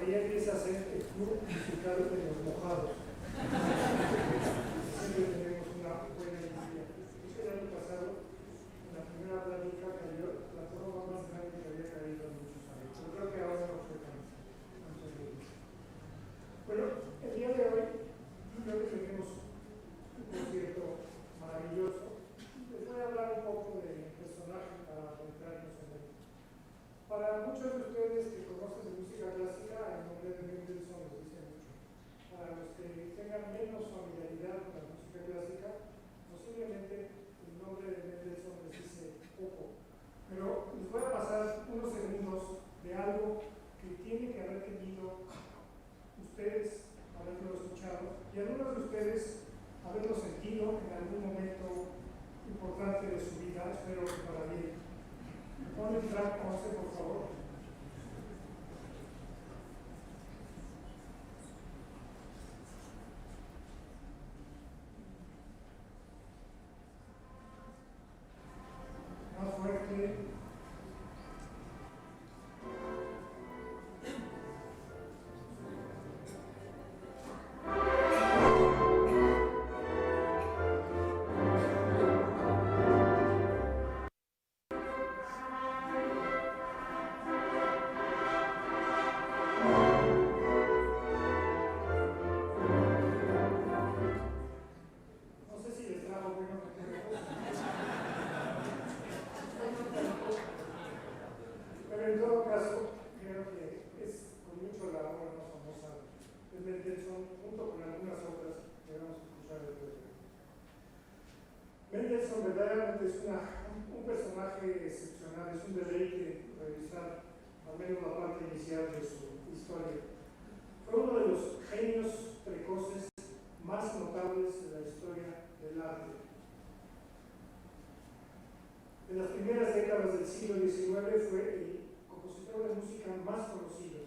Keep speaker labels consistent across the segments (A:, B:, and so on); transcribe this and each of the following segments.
A: que ya empieza a ser el club musical de los mojados. Siempre tenemos una buena energía. El año pasado, en la primera plática cayó la prueba más grande que había caído en muchos años. Yo creo que ahora no fue tan terrible. Bueno, el día de hoy creo que tenemos un concierto maravilloso. Les voy a hablar un poco del personaje para adentrarnos en él. Para muchos de ustedes que conocen de música clásica, el nombre de Mendelssohn les dice mucho. Para los que tengan menos familiaridad con la música clásica, posiblemente el nombre de Mendelssohn les dice poco. Pero les voy a pasar unos segundos de algo que tiene que haber tenido ustedes haberlo escuchado y algunos de ustedes haberlo sentido en algún momento importante de su vida, espero que para bien. Pon el track 11, por favor. Más fuerte. Mendelssohn verdaderamente es un personaje excepcional, es un deleite revisar al menos la parte inicial de su historia. Fue uno de los genios precoces más notables de la historia del arte. En las primeras décadas del siglo XIX fue el compositor de música más conocido,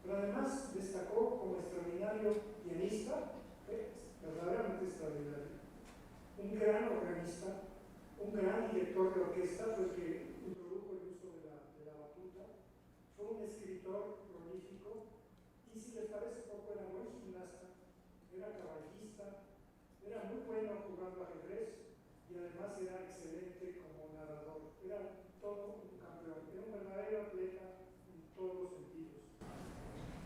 A: pero además destacó como extraordinario pianista, verdaderamente extraordinario. Un gran organista, un gran director de orquesta, fue el que introdujo el uso de la batuta, fue un escritor prolífico y, si les parece poco, era buen gimnasta, era caballista, era muy bueno jugando ajedrez y además era excelente como narrador. Era todo un campeón, era un verdadero atleta en todos los sentidos.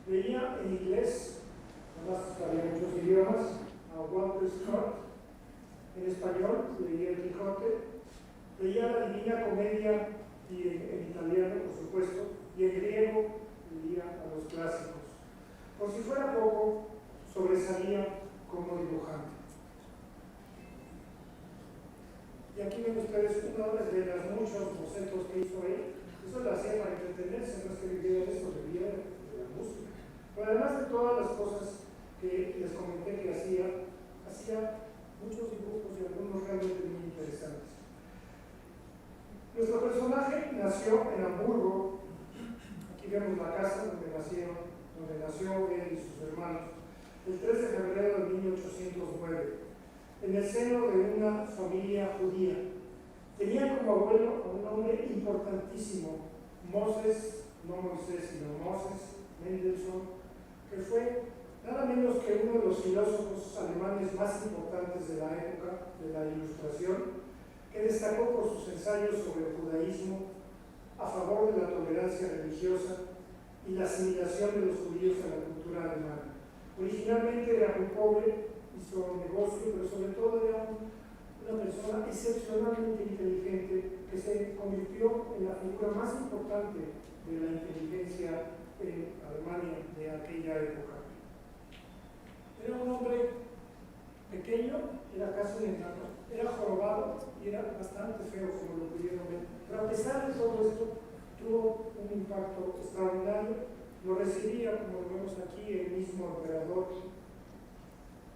A: Leía en inglés, además sabía muchos idiomas, a Walter Scott. En español leía El Quijote, leía la Divina Comedia y en italiano, por supuesto, y en griego leía a los clásicos. Por si fuera poco, sobresalía como dibujante. Y aquí ven ustedes uno de los muchos bocetos que hizo él. Eso lo hacía para entretenerse, no es que viviera de eso, vivía de la música. Pero además de todas las cosas que les comenté que hacía muchos dibujos y algunos realmente muy interesantes. Nuestro personaje nació en Hamburgo. Aquí vemos la casa donde nació él y sus hermanos, el 3 de febrero de 1809, en el seno de una familia judía. Tenía como abuelo a un hombre importantísimo, Moses, no Moisés, sino Moses Mendelssohn, que fue nada menos que uno de los filósofos alemanes más importantes de la época de la Ilustración, que destacó por sus ensayos sobre el judaísmo a favor de la tolerancia religiosa y la asimilación de los judíos a la cultura alemana. Originalmente era muy pobre, hizo negocio, pero sobre todo era una persona excepcionalmente inteligente que se convirtió en la figura más importante de la inteligencia en Alemania de aquella época. Era un hombre pequeño, era casi un enano, era jorobado y era bastante feo, como lo pudieron ver. Pero a pesar de todo esto, tuvo un impacto extraordinario. Lo recibía, como lo vemos aquí, el mismo emperador,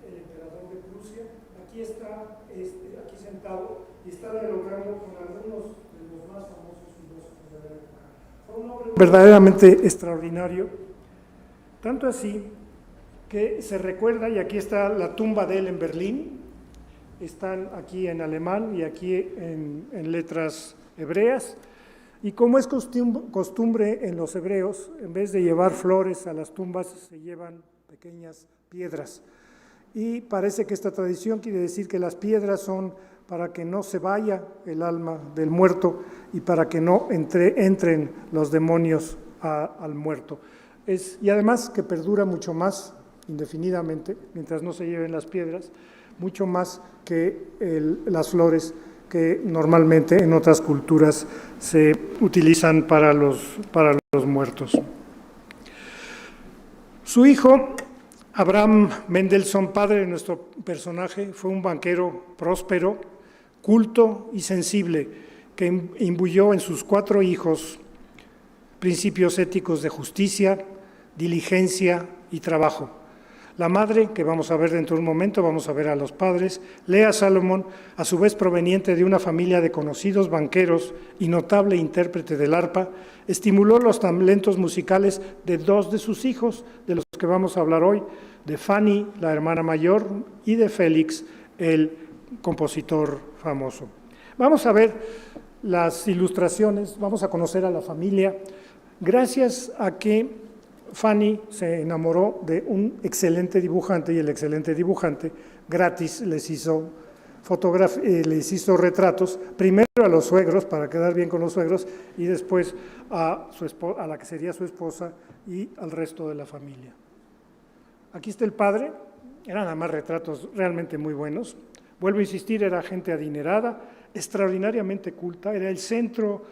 A: el emperador de Prusia. Aquí está, aquí sentado, y está dialogando con algunos de los más famosos filósofos de la época. Fue un hombre verdaderamente extraordinario, tanto así que se recuerda, y aquí está la tumba de él en Berlín, están aquí en alemán y aquí en letras hebreas. Y como es costumbre en los hebreos, en vez de llevar flores a las tumbas, se llevan pequeñas piedras. Y parece que esta tradición quiere decir que las piedras son para que no se vaya el alma del muerto y para que no entren los demonios al muerto. Y además que perdura mucho más indefinidamente, mientras no se lleven las piedras, mucho más que las flores que normalmente en otras culturas se utilizan para los muertos. Su hijo, Abraham Mendelssohn, padre de nuestro personaje, fue un banquero próspero, culto y sensible, que imbuyó en sus 4 hijos principios éticos de justicia, diligencia y trabajo. La madre, que vamos a ver dentro de un momento, vamos a ver a los padres, Lea Salomón, a su vez proveniente de una familia de conocidos banqueros y notable intérprete del arpa, estimuló los talentos musicales de 2 de sus hijos, de los que vamos a hablar hoy, de Fanny, la hermana mayor, y de Félix, el compositor famoso. Vamos a ver las ilustraciones, vamos a conocer a la familia, gracias a que Fanny se enamoró de un excelente dibujante y el excelente dibujante gratis les hizo retratos, primero a los suegros para quedar bien con los suegros y después a la que sería su esposa y al resto de la familia. Aquí está el padre, eran además retratos realmente muy buenos. Vuelvo a insistir, era gente adinerada, extraordinariamente culta, era el centro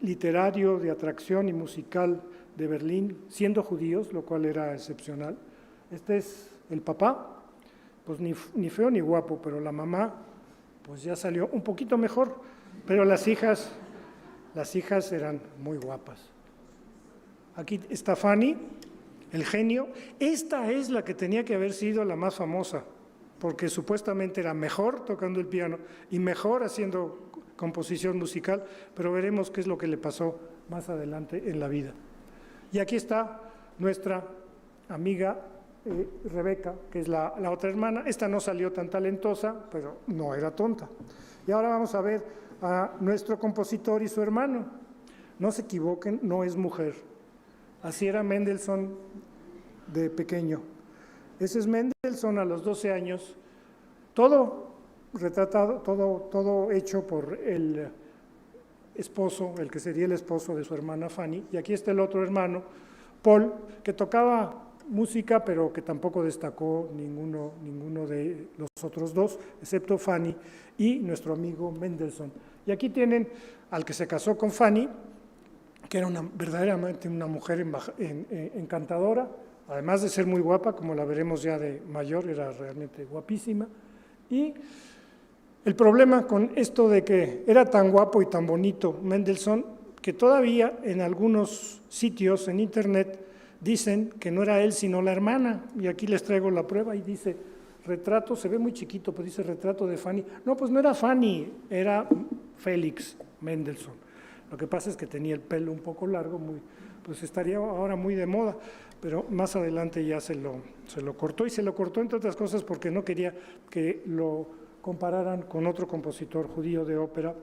A: literario de atracción y musical de Berlín, siendo judíos, lo cual era excepcional. Este es el papá, pues ni feo ni guapo, pero la mamá pues ya salió un poquito mejor, pero las hijas eran muy guapas. Aquí está Fanny, el genio. Esta es la que tenía que haber sido la más famosa, porque supuestamente era mejor tocando el piano y mejor haciendo composición musical, pero veremos qué es lo que le pasó más adelante en la vida. Y aquí está nuestra amiga Rebeca, que es la otra hermana. Esta no salió tan talentosa, pero no era tonta. Y ahora vamos a ver a nuestro compositor y su hermano. No se equivoquen, no es mujer. Así era Mendelssohn de pequeño. Ese es Mendelssohn a los 12 años, todo retratado, todo hecho por el esposo, el que sería el esposo de su hermana Fanny, y aquí está el otro hermano, Paul, que tocaba música, pero que tampoco destacó ninguno de los otros 2, excepto Fanny y nuestro amigo Mendelssohn. Y aquí tienen al que se casó con Fanny, que era verdaderamente una mujer encantadora, además de ser muy guapa, como la veremos ya de mayor, era realmente guapísima. Y el problema con esto de que era tan guapo y tan bonito Mendelssohn, que todavía en algunos sitios en internet dicen que no era él sino la hermana, y aquí les traigo la prueba y dice retrato, se ve muy chiquito, pues dice retrato de Fanny. No, pues no era Fanny, era Félix Mendelssohn. Lo que pasa es que tenía el pelo un poco largo, pues estaría ahora muy de moda, pero más adelante ya se lo cortó, y se lo cortó entre otras cosas porque no quería que lo compararan con otro compositor judío de ópera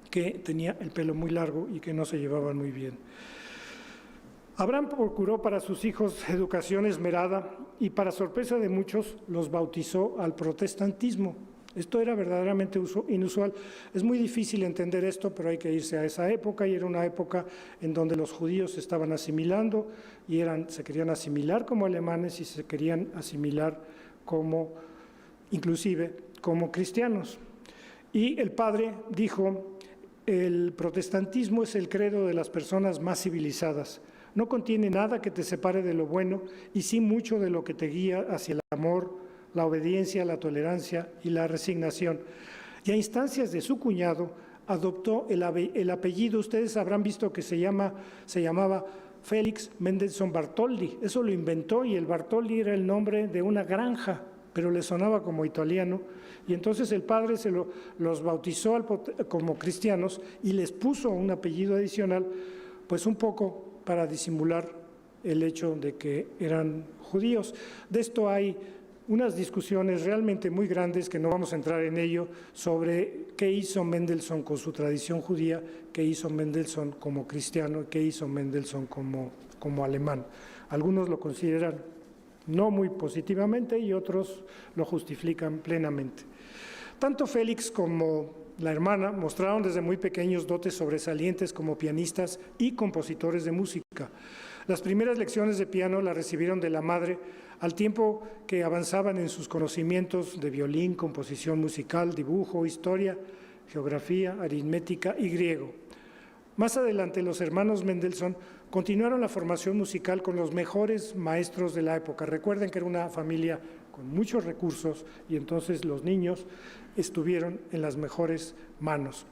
A: que tenía el pelo muy largo y que no se llevaban muy bien. Abraham procuró para sus hijos educación esmerada y, para sorpresa de muchos, los bautizó al protestantismo. Esto era verdaderamente inusual. Es muy difícil entender esto, pero hay que irse a esa época, y era una época en donde los judíos se estaban asimilando y se querían asimilar como alemanes y se querían asimilar inclusive como cristianos. Y el padre dijo: el protestantismo es el credo de las personas más civilizadas. No contiene nada que te separe de lo bueno, y sí mucho de lo que te guía hacia el amor, la obediencia, la tolerancia y la resignación. Y a instancias de su cuñado adoptó el apellido. Ustedes habrán visto que se llamaba Félix Mendelssohn Bartholdy. Eso lo inventó, y el Bartholdy era el nombre de una granja, pero le sonaba como italiano, y entonces el padre los bautizó como cristianos y les puso un apellido adicional, pues un poco para disimular el hecho de que eran judíos. De esto hay unas discusiones realmente muy grandes, que no vamos a entrar en ello, sobre qué hizo Mendelssohn con su tradición judía, qué hizo Mendelssohn como cristiano, qué hizo Mendelssohn como alemán. Algunos lo consideran no muy positivamente y otros lo justifican plenamente. Tanto Félix como la hermana mostraron desde muy pequeños dotes sobresalientes como pianistas y compositores de música. Las primeras lecciones de piano las recibieron de la madre al tiempo que avanzaban en sus conocimientos de violín, composición musical, dibujo, historia, geografía, aritmética y griego. Más adelante, los hermanos Mendelssohn continuaron la formación musical con los mejores maestros de la época. Recuerden que era una familia con muchos recursos y entonces los niños estuvieron en las mejores manos.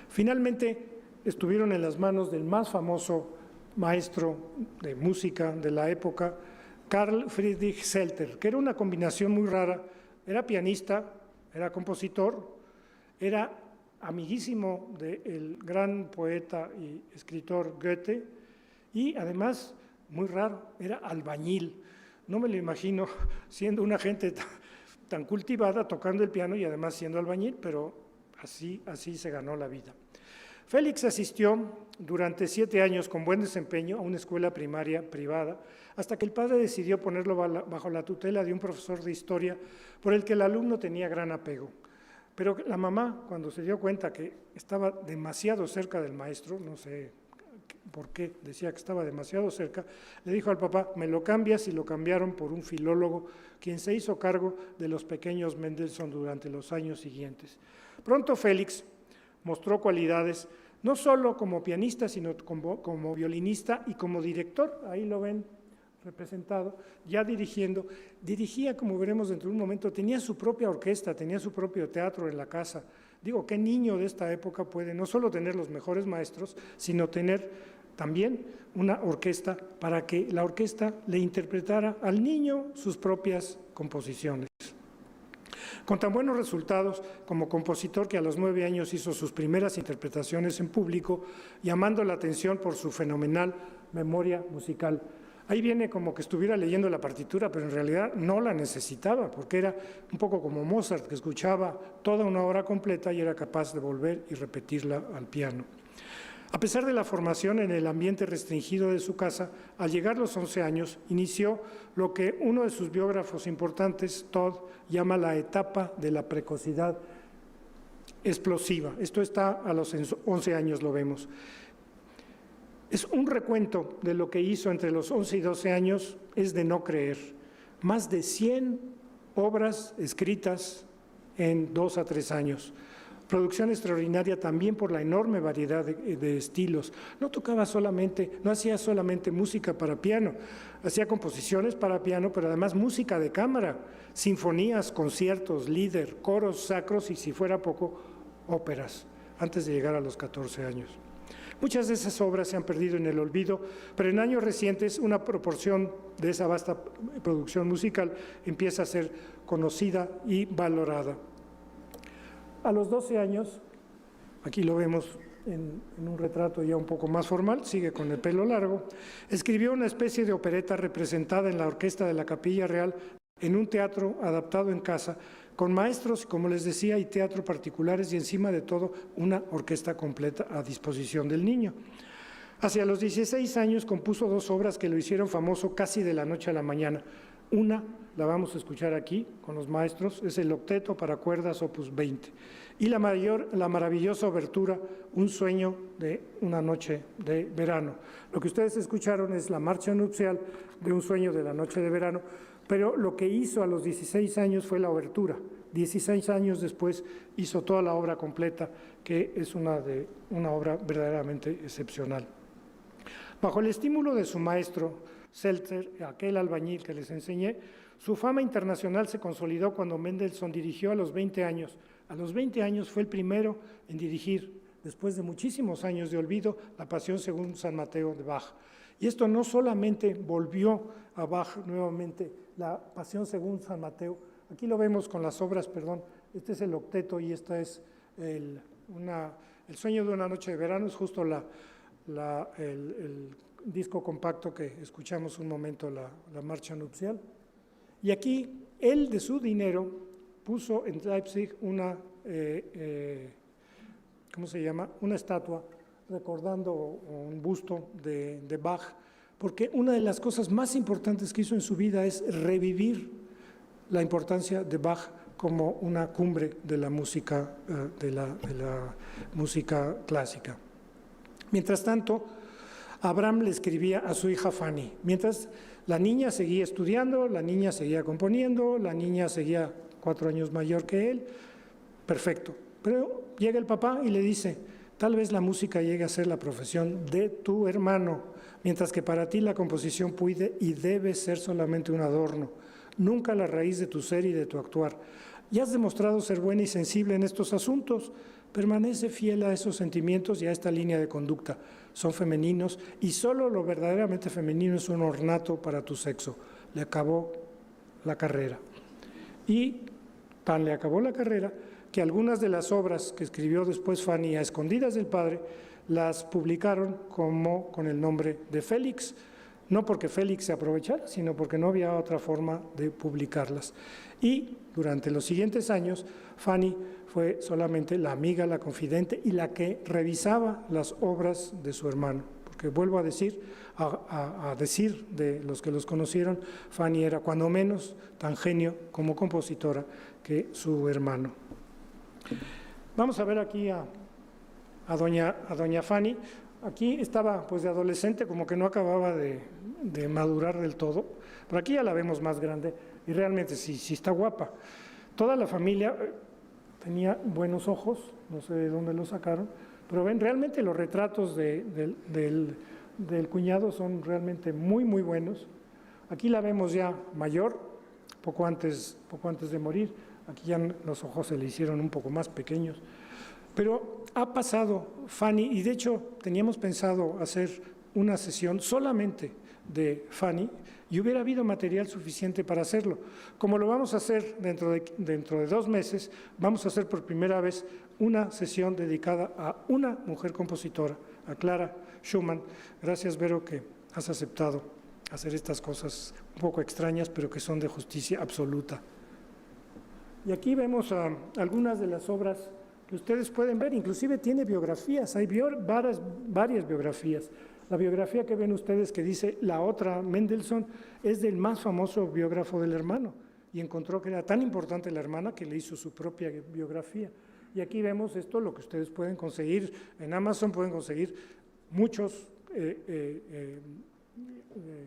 A: Finalmente, estuvieron en las manos del más famoso maestro de música de la época, Carl Friedrich Zelter, que era una combinación muy rara. Era pianista, era compositor, era amiguísimo del gran poeta y escritor Goethe y además, muy raro, era albañil. No me lo imagino siendo una gente tan cultivada tocando el piano y además siendo albañil, pero así se ganó la vida. Félix asistió durante 7 años con buen desempeño a una escuela primaria privada, hasta que el padre decidió ponerlo bajo la tutela de un profesor de historia por el que el alumno tenía gran apego. Pero la mamá, cuando se dio cuenta que estaba demasiado cerca del maestro, no sé por qué decía que estaba demasiado cerca, le dijo al papá, me lo cambias, y lo cambiaron por un filólogo, quien se hizo cargo de los pequeños Mendelssohn durante los años siguientes. Pronto Félix mostró cualidades no solo como pianista, sino como violinista y como director. Ahí lo ven representado, ya dirigía, como veremos dentro de un momento, tenía su propia orquesta, tenía su propio teatro en la casa. Digo, ¿qué niño de esta época puede no solo tener los mejores maestros, sino tener también una orquesta para que la orquesta le interpretara al niño sus propias composiciones? Con tan buenos resultados como compositor, que a los 9 años hizo sus primeras interpretaciones en público, llamando la atención por su fenomenal memoria musical. Ahí viene como que estuviera leyendo la partitura, pero en realidad no la necesitaba, porque era un poco como Mozart, que escuchaba toda una obra completa y era capaz de volver y repetirla al piano. A pesar de la formación en el ambiente restringido de su casa, al llegar a los 11 años, inició lo que uno de sus biógrafos importantes, Todd, llama la etapa de la precocidad explosiva. Esto está a los 11 años, lo vemos. Es un recuento de lo que hizo entre los 11 y 12 años, es de no creer. Más de 100 obras escritas en 2 a 3 años. Producción extraordinaria también por la enorme variedad de estilos. No hacía solamente música para piano, hacía composiciones para piano, pero además música de cámara, sinfonías, conciertos, lieder, coros sacros y, si fuera poco, óperas, antes de llegar a los 14 años. Muchas de esas obras se han perdido en el olvido, pero en años recientes una proporción de esa vasta producción musical empieza a ser conocida y valorada. A los 12 años, aquí lo vemos en un retrato ya un poco más formal, sigue con el pelo largo, escribió una especie de opereta representada en la orquesta de la Capilla Real en un teatro adaptado en casa, con maestros, como les decía, y teatro particulares, y encima de todo una orquesta completa a disposición del niño. Hacia los 16 años compuso 2 obras que lo hicieron famoso casi de la noche a la mañana. Una la vamos a escuchar aquí con los maestros, es el octeto para cuerdas opus 20, y la maravillosa obertura, Un sueño de una noche de verano. Lo que ustedes escucharon es la marcha nupcial de Un sueño de la noche de verano, pero lo que hizo a los 16 años fue la obertura. 16 años después hizo toda la obra completa, que es una obra verdaderamente excepcional. Bajo el estímulo de su maestro, Zelter, aquel albañil que les enseñé, su fama internacional se consolidó cuando Mendelssohn dirigió a los 20 años. A los 20 años fue el primero en dirigir, después de muchísimos años de olvido, la Pasión según San Mateo de Bach. Y esto no solamente volvió a Bach nuevamente, la Pasión según San Mateo. Aquí lo vemos con las obras, este es el octeto y esta es el sueño de una noche de verano, es justo el disco compacto que escuchamos un momento, la marcha nupcial. Y aquí
B: Él, de su dinero, puso en Leipzig una, ¿cómo se llama?, una estatua recordando un busto de Bach, porque una de las cosas más importantes que hizo en su vida es revivir la importancia de Bach como una cumbre de la música, de la música clásica. Mientras tanto, Abraham le escribía a su hija Fanny, mientras la niña seguía estudiando, la niña seguía componiendo, la niña seguía 4 años mayor que él, perfecto. Pero llega el papá y le dice, tal vez la música llegue a ser la profesión de tu hermano, mientras que para ti la composición puede y debe ser solamente un adorno, nunca la raíz de tu ser y de tu actuar. Ya has demostrado ser buena y sensible en estos asuntos, permanece fiel a esos sentimientos y a esta línea de conducta. Son femeninos y solo lo verdaderamente femenino es un ornato para tu sexo. Le acabó la carrera. Y tan le acabó la carrera que algunas de las obras que escribió después Fanny a escondidas del padre las publicaron como con el nombre de Félix, no porque Félix se aprovechara, sino porque no había otra forma de publicarlas. Y durante los siguientes años, Fanny fue solamente la amiga, la confidente y la que revisaba las obras de su hermano. Porque vuelvo a decir, a decir de los que los conocieron, Fanny era cuando menos tan genio como compositora que su hermano. Vamos a ver aquí a doña Fanny. Aquí estaba pues de adolescente, como que no acababa de madurar del todo, pero aquí ya la vemos más grande y realmente sí está guapa. Toda la familia tenía buenos ojos, no sé de dónde los sacaron, pero ven, realmente los retratos del cuñado son realmente muy buenos. Aquí la vemos ya mayor, poco antes de morir, aquí ya los ojos se le hicieron un poco más pequeños. Pero ha pasado Fanny, y de hecho teníamos pensado hacer una sesión solamente de Fanny, y hubiera habido material suficiente para hacerlo. Como lo vamos a hacer dentro de 2 meses, vamos a hacer por primera vez una sesión dedicada a una mujer compositora, a Clara Schumann. Gracias, Vero, que has aceptado hacer estas cosas un poco extrañas, pero que son de justicia absoluta. Y aquí vemos algunas de las obras que ustedes pueden ver, inclusive tiene biografías, hay varias biografías. La biografía que ven ustedes que dice la otra Mendelssohn es del más famoso biógrafo del hermano y encontró que era tan importante la hermana que le hizo su propia biografía. Y aquí vemos esto, lo que ustedes pueden conseguir en Amazon, pueden conseguir muchos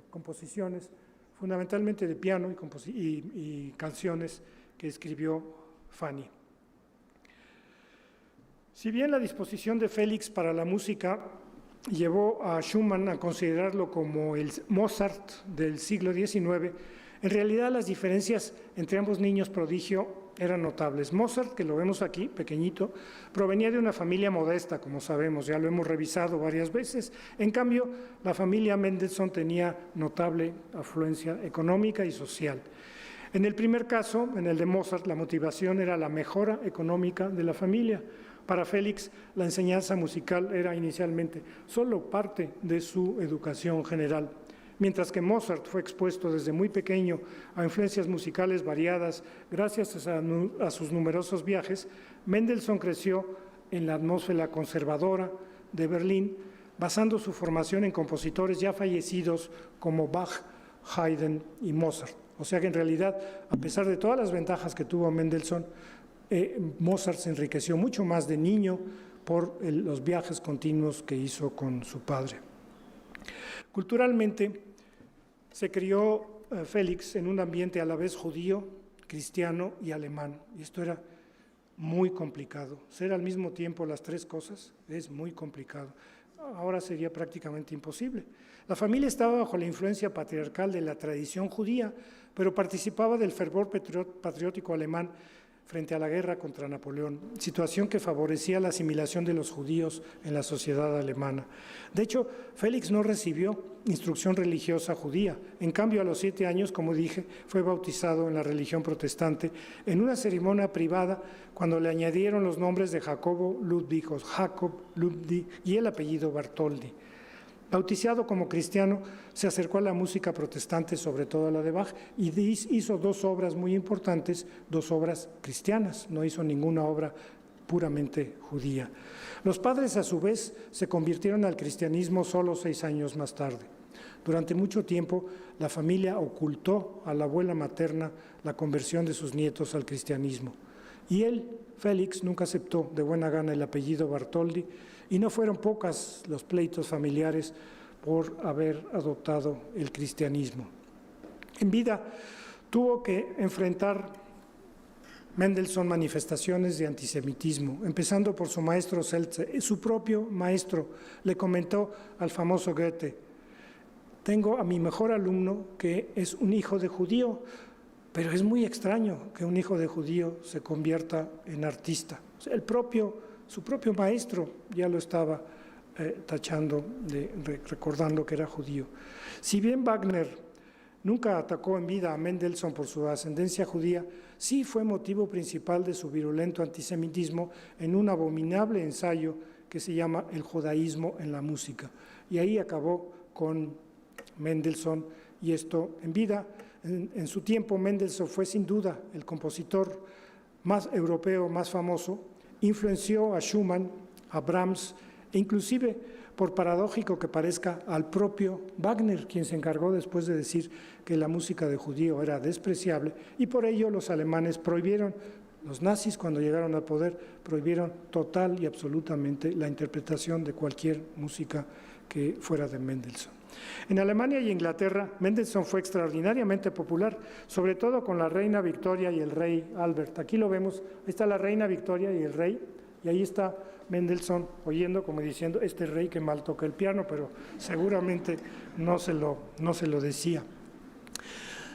B: composiciones, fundamentalmente de piano y canciones que escribió Fanny. Si bien la disposición de Félix para la música llevó a Schumann a considerarlo como el Mozart del siglo XIX, en realidad las diferencias entre ambos niños prodigio eran notables. Mozart, que lo vemos aquí, pequeñito, provenía de una familia modesta, como sabemos, ya lo hemos revisado varias veces. En cambio, la familia Mendelssohn tenía notable afluencia económica y social. En el primer caso, en el de Mozart, la motivación era la mejora económica de la familia. Para Félix, la enseñanza musical era inicialmente solo parte de su educación general. Mientras que Mozart fue expuesto desde muy pequeño a influencias musicales variadas gracias a sus numerosos viajes, Mendelssohn creció en la atmósfera conservadora de Berlín, basando su formación en compositores ya fallecidos como Bach, Haydn y Mozart. O sea que en realidad, a pesar de todas las ventajas que tuvo Mendelssohn, Mozart se enriqueció mucho más de niño por los viajes continuos que hizo con su padre. Culturalmente, se crió Félix en un ambiente a la vez judío, cristiano y alemán, y esto era muy complicado. Ser al mismo tiempo las 3 cosas es muy complicado. Ahora sería prácticamente imposible. La familia estaba bajo la influencia patriarcal de la tradición judía, pero participaba del fervor patriótico alemán frente a la guerra contra Napoleón, situación que favorecía la asimilación de los judíos en la sociedad alemana. De hecho, Félix no recibió instrucción religiosa judía. En cambio, a los 7 años, como dije, fue bautizado en la religión protestante en una ceremonia privada cuando le añadieron los nombres de Jacobo Ludwig o Jacob Ludwig y el apellido Bartholdy. Bautizado como cristiano, se acercó a la música protestante, sobre todo a la de Bach, y hizo dos obras muy importantes, dos obras cristianas, no hizo ninguna obra puramente judía. Los padres, a su vez, se convirtieron al cristianismo solo 6 años más tarde. Durante mucho tiempo, la familia ocultó a la abuela materna la conversión de sus nietos al cristianismo. Y él, Félix, nunca aceptó de buena gana el apellido Bartholdi, y no fueron pocas los pleitos familiares por haber adoptado el cristianismo. En vida tuvo que enfrentar Mendelssohn manifestaciones de antisemitismo, empezando por su maestro Seltzer. Su propio maestro le comentó al famoso Goethe: tengo a mi mejor alumno que es un hijo de judío, pero es muy extraño que un hijo de judío se convierta en artista. O sea, su propio maestro ya lo estaba tachando, recordando que era judío. Si bien Wagner nunca atacó en vida a Mendelssohn por su ascendencia judía, sí fue motivo principal de su virulento antisemitismo en un abominable ensayo que se llama El judaísmo en la música. Y ahí acabó con Mendelssohn, y esto en vida. En su tiempo, Mendelssohn fue sin duda el compositor más europeo, más famoso. Influenció a Schumann, a Brahms, e inclusive, por paradójico que parezca, al propio Wagner, quien se encargó después de decir que la música de judío era despreciable, y por ello los alemanes prohibieron, los nazis cuando llegaron al poder, prohibieron total y absolutamente la interpretación de cualquier música que fuera de Mendelssohn. En Alemania y Inglaterra, Mendelssohn fue extraordinariamente popular, sobre todo con la reina Victoria y el rey Albert. Aquí lo vemos, ahí está la reina Victoria y el rey, y ahí está Mendelssohn oyendo, como diciendo, este rey que mal toca el piano, pero seguramente no se lo decía.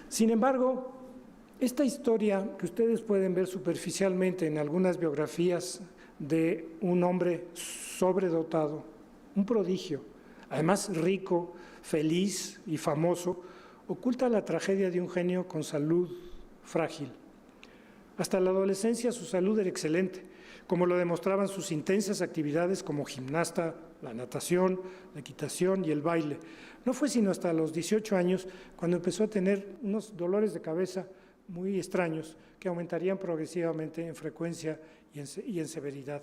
B: Sin embargo, esta historia que ustedes pueden ver superficialmente en algunas biografías de un hombre sobredotado, un prodigio, además rico, feliz y famoso, oculta la tragedia de un genio con salud frágil. Hasta la adolescencia su salud era excelente, como lo demostraban sus intensas actividades como gimnasta, la natación, la equitación y el baile. No fue sino hasta los 18 años cuando empezó a tener unos dolores de cabeza muy extraños que aumentarían progresivamente en frecuencia y en severidad.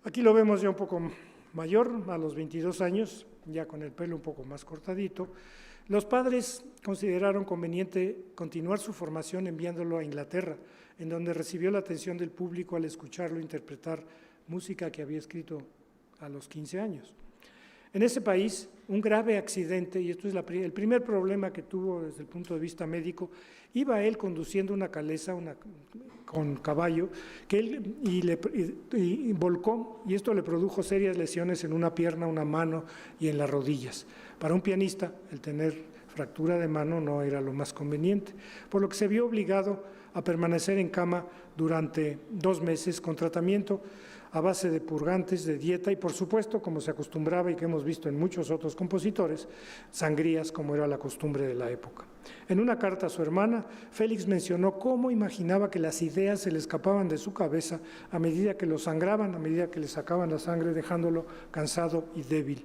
B: Aquí lo vemos ya un poco mayor, a los 22 años, ya con el pelo un poco más cortadito. Los padres consideraron conveniente continuar su formación enviándolo a Inglaterra, en donde recibió la atención del público al escucharlo interpretar música que había escrito a los 15 años. En ese país, un grave accidente, y esto es el primer problema que tuvo desde el punto de vista médico, iba él conduciendo una calesa con caballo y volcó, y esto le produjo serias lesiones en una pierna, una mano y en las rodillas. Para un pianista, el tener fractura de mano no era lo más conveniente, por lo que se vio obligado a permanecer en cama durante 2 meses con tratamiento a base de purgantes, de dieta y, por supuesto, como se acostumbraba y que hemos visto en muchos otros compositores, sangrías, como era la costumbre de la época. En una carta a su hermana, Félix mencionó cómo imaginaba que las ideas se le escapaban de su cabeza a medida que lo sangraban, a medida que le sacaban la sangre, dejándolo cansado y débil.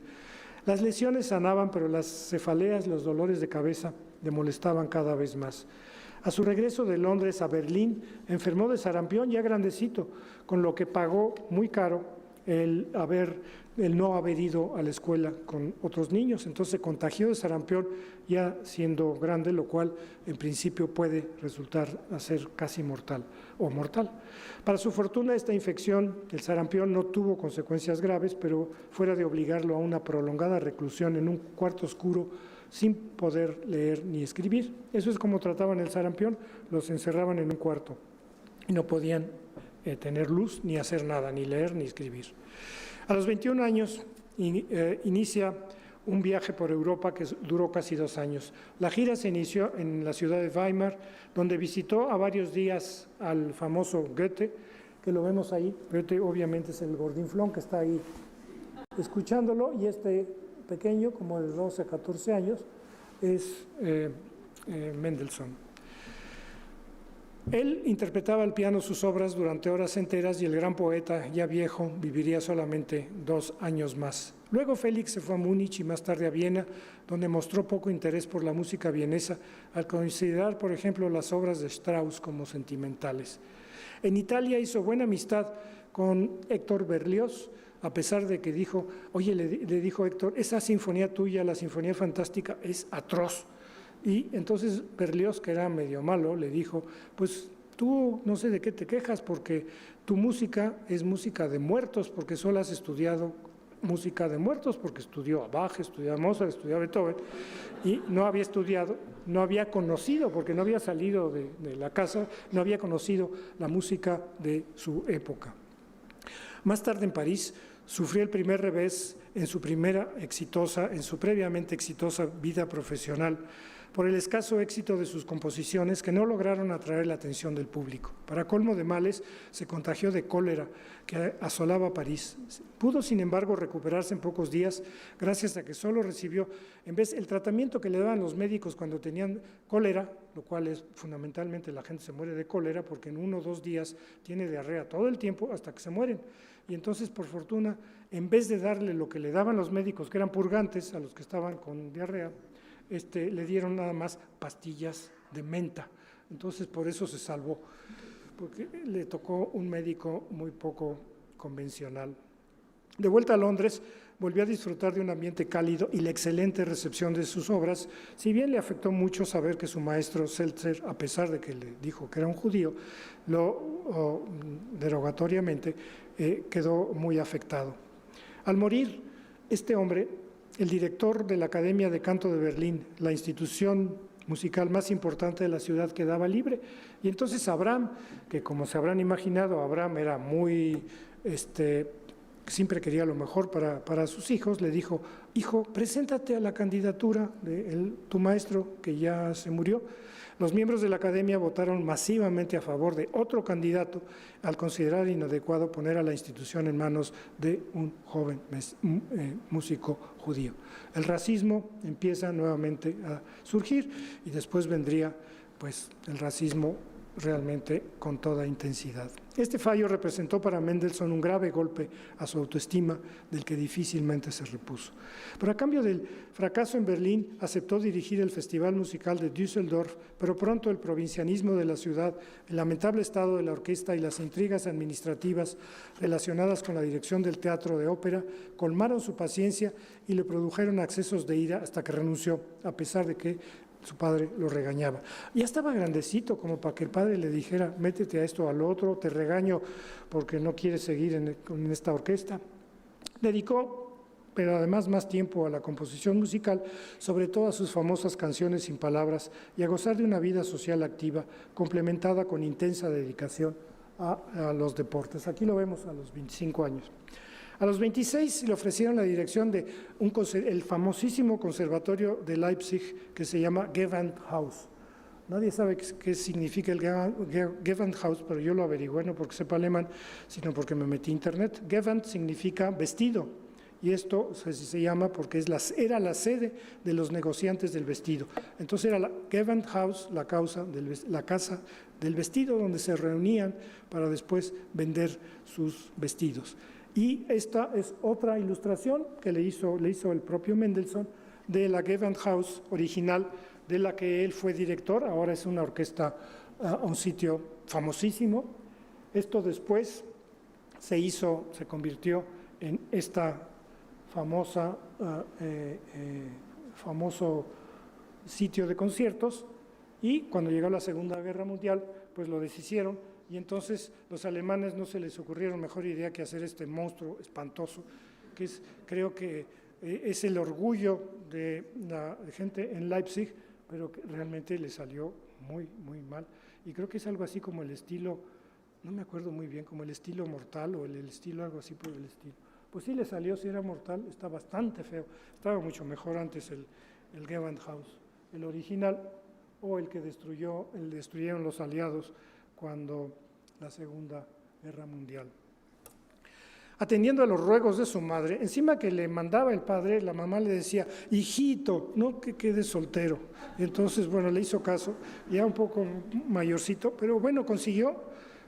B: Las lesiones sanaban, pero las cefaleas, los dolores de cabeza, le molestaban cada vez más. A su regreso de Londres a Berlín, enfermó de sarampión ya grandecito, con lo que pagó muy caro el no haber ido a la escuela con otros niños. Entonces se contagió de sarampión ya siendo grande, lo cual en principio puede resultar a ser casi mortal o mortal. Para su fortuna, esta infección, el sarampión, no tuvo consecuencias graves, pero fuera de obligarlo a una prolongada reclusión en un cuarto oscuro sin poder leer ni escribir. Eso es como trataban el sarampión, los encerraban en un cuarto y no podían tener luz ni hacer nada, ni leer ni escribir. A los 21 años inicia un viaje por Europa que duró casi 2 años. La gira se inició en la ciudad de Weimar, donde visitó a varios días al famoso Goethe, que lo vemos ahí. Goethe obviamente es el gordinflón que está ahí escuchándolo, y este pequeño, como de 12 a 14 años, es Mendelssohn. Él interpretaba al piano sus obras durante horas enteras, y el gran poeta, ya viejo, viviría solamente 2 años más. Luego Félix se fue a Múnich y más tarde a Viena, donde mostró poco interés por la música vienesa, al considerar, por ejemplo, las obras de Strauss como sentimentales. En Italia hizo buena amistad con Héctor Berlioz, a pesar de que dijo, oye, le dijo Héctor, esa sinfonía tuya, la Sinfonía Fantástica, es atroz. Y entonces Berlioz, que era medio malo, le dijo, pues tú no sé de qué te quejas, porque tu música es música de muertos, porque solo has estudiado música de muertos, porque estudió a Bach, estudió a Mozart, estudió a Beethoven, y no había estudiado, no había conocido, porque no había salido de la casa, no había conocido la música de su época. Más tarde en París sufrió el primer revés en su previamente exitosa vida profesional, por el escaso éxito de sus composiciones que no lograron atraer la atención del público. Para colmo de males, se contagió de cólera que asolaba París. Pudo, sin embargo, recuperarse en pocos días gracias a que solo recibió, en vez el tratamiento que le daban los médicos cuando tenían cólera, lo cual es fundamentalmente la gente se muere de cólera porque en 1 o 2 días tiene diarrea todo el tiempo hasta que se mueren. Y entonces, por fortuna, en vez de darle lo que le daban los médicos, que eran purgantes a los que estaban con diarrea, le dieron nada más pastillas de menta. Entonces, por eso se salvó, porque le tocó un médico muy poco convencional. De vuelta a Londres, volvió a disfrutar de un ambiente cálido y la excelente recepción de sus obras, si bien le afectó mucho saber que su maestro Seltzer, a pesar de que le dijo que era un judío, derogatoriamente, quedó muy afectado. Al morir, este hombre, el director de la Academia de Canto de Berlín, la institución musical más importante de la ciudad, quedaba libre. Y entonces Abraham, que como se habrán imaginado, Abraham era muy, siempre quería lo mejor para sus hijos, le dijo, hijo, preséntate a la candidatura de tu maestro que ya se murió. Los miembros de la Academia votaron masivamente a favor de otro candidato al considerar inadecuado poner a la institución en manos de un joven músico judío. El racismo empieza nuevamente a surgir y después vendría pues, el racismo realmente con toda intensidad. Este fallo representó para Mendelssohn un grave golpe a su autoestima del que difícilmente se repuso. Pero a cambio del fracaso en Berlín, aceptó dirigir el Festival Musical de Düsseldorf, pero pronto el provincianismo de la ciudad, el lamentable estado de la orquesta y las intrigas administrativas relacionadas con la dirección del teatro de ópera colmaron su paciencia y le produjeron accesos de ira hasta que renunció, a pesar de que su padre lo regañaba. Ya estaba grandecito como para que el padre le dijera, métete a esto, al otro, te regaño porque no quieres seguir en esta orquesta. Dedicó, pero además más tiempo a la composición musical, sobre todo a sus famosas canciones sin palabras y a gozar de una vida social activa, complementada con intensa dedicación a los deportes. Aquí lo vemos a los 25 años. A los 26 le ofrecieron la dirección de el famosísimo conservatorio de Leipzig que se llama Gewandhaus. Nadie sabe qué significa el Gewandhaus, pero yo lo averigüé, no porque sepa alemán, sino porque me metí a internet. Gewand significa vestido, y esto se llama porque era la sede de los negociantes del vestido. Entonces era la Gewandhaus, la casa del vestido, donde se reunían para después vender sus vestidos. Y esta es otra ilustración que le hizo el propio Mendelssohn de la Gewandhaus original, de la que él fue director. Ahora es una orquesta, un sitio famosísimo. Esto después se convirtió en esta famoso sitio de conciertos, y cuando llegó la Segunda Guerra Mundial, pues lo deshicieron. Y entonces los alemanes no se les ocurrieron mejor idea que hacer este monstruo espantoso, que creo que es el orgullo de la gente en Leipzig, pero que realmente le salió muy, muy mal. Y creo que es algo así como el estilo, no me acuerdo muy bien, como el estilo Mortal o el estilo algo así por el estilo. Pues sí le salió, si era Mortal, está bastante feo. Estaba mucho mejor antes el Gewandhaus, el original, o el que destruyeron los aliados cuando la Segunda Guerra Mundial. Atendiendo a los ruegos de su madre, encima que le mandaba el padre, la mamá le decía, hijito, no que quedes soltero. Y entonces, bueno, le hizo caso, ya un poco mayorcito, pero bueno, consiguió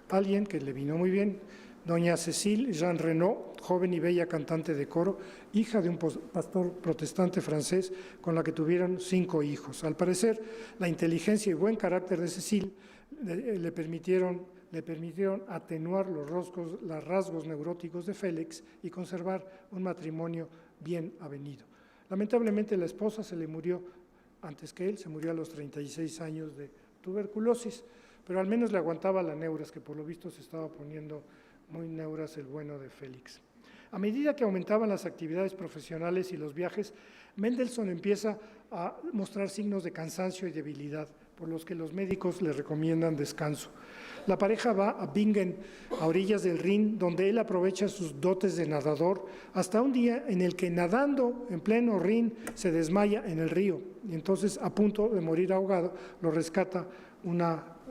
B: alguien que le vino muy bien, doña Cécile Jean Renaud, joven y bella cantante de coro, hija de un pastor protestante francés con la que tuvieron 5 hijos. Al parecer, la inteligencia y buen carácter de Cécile le permitieron atenuar los rasgos neuróticos de Félix y conservar un matrimonio bien avenido. Lamentablemente, la esposa se le murió antes que él, se murió a los 36 años de tuberculosis, pero al menos le aguantaba la neuras, que por lo visto se estaba poniendo muy neuras el bueno de Félix. A medida que aumentaban las actividades profesionales y los viajes, Mendelssohn empieza a mostrar signos de cansancio y debilidad, por los que los médicos le recomiendan descanso. La pareja va a Bingen, a orillas del Rin, donde él aprovecha sus dotes de nadador, hasta un día en el que nadando en pleno Rin se desmaya en el río, y entonces, a punto de morir ahogado, lo rescata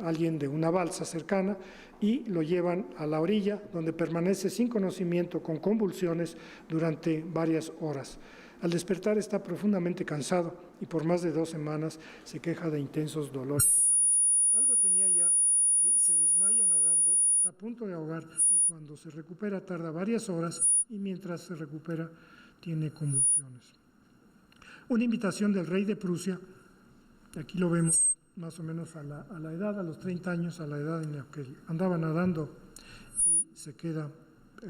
B: alguien de una balsa cercana y lo llevan a la orilla, donde permanece sin conocimiento, con convulsiones, durante varias horas. Al despertar está profundamente cansado y por más de 2 semanas se queja de intensos dolores de cabeza. Algo tenía ya, que se desmaya nadando, está a punto de ahogar y cuando se recupera tarda varias horas y mientras se recupera tiene convulsiones. Una invitación del rey de Prusia, aquí lo vemos más o menos a la edad, a los 30 años, a la edad en la que andaba nadando y se queda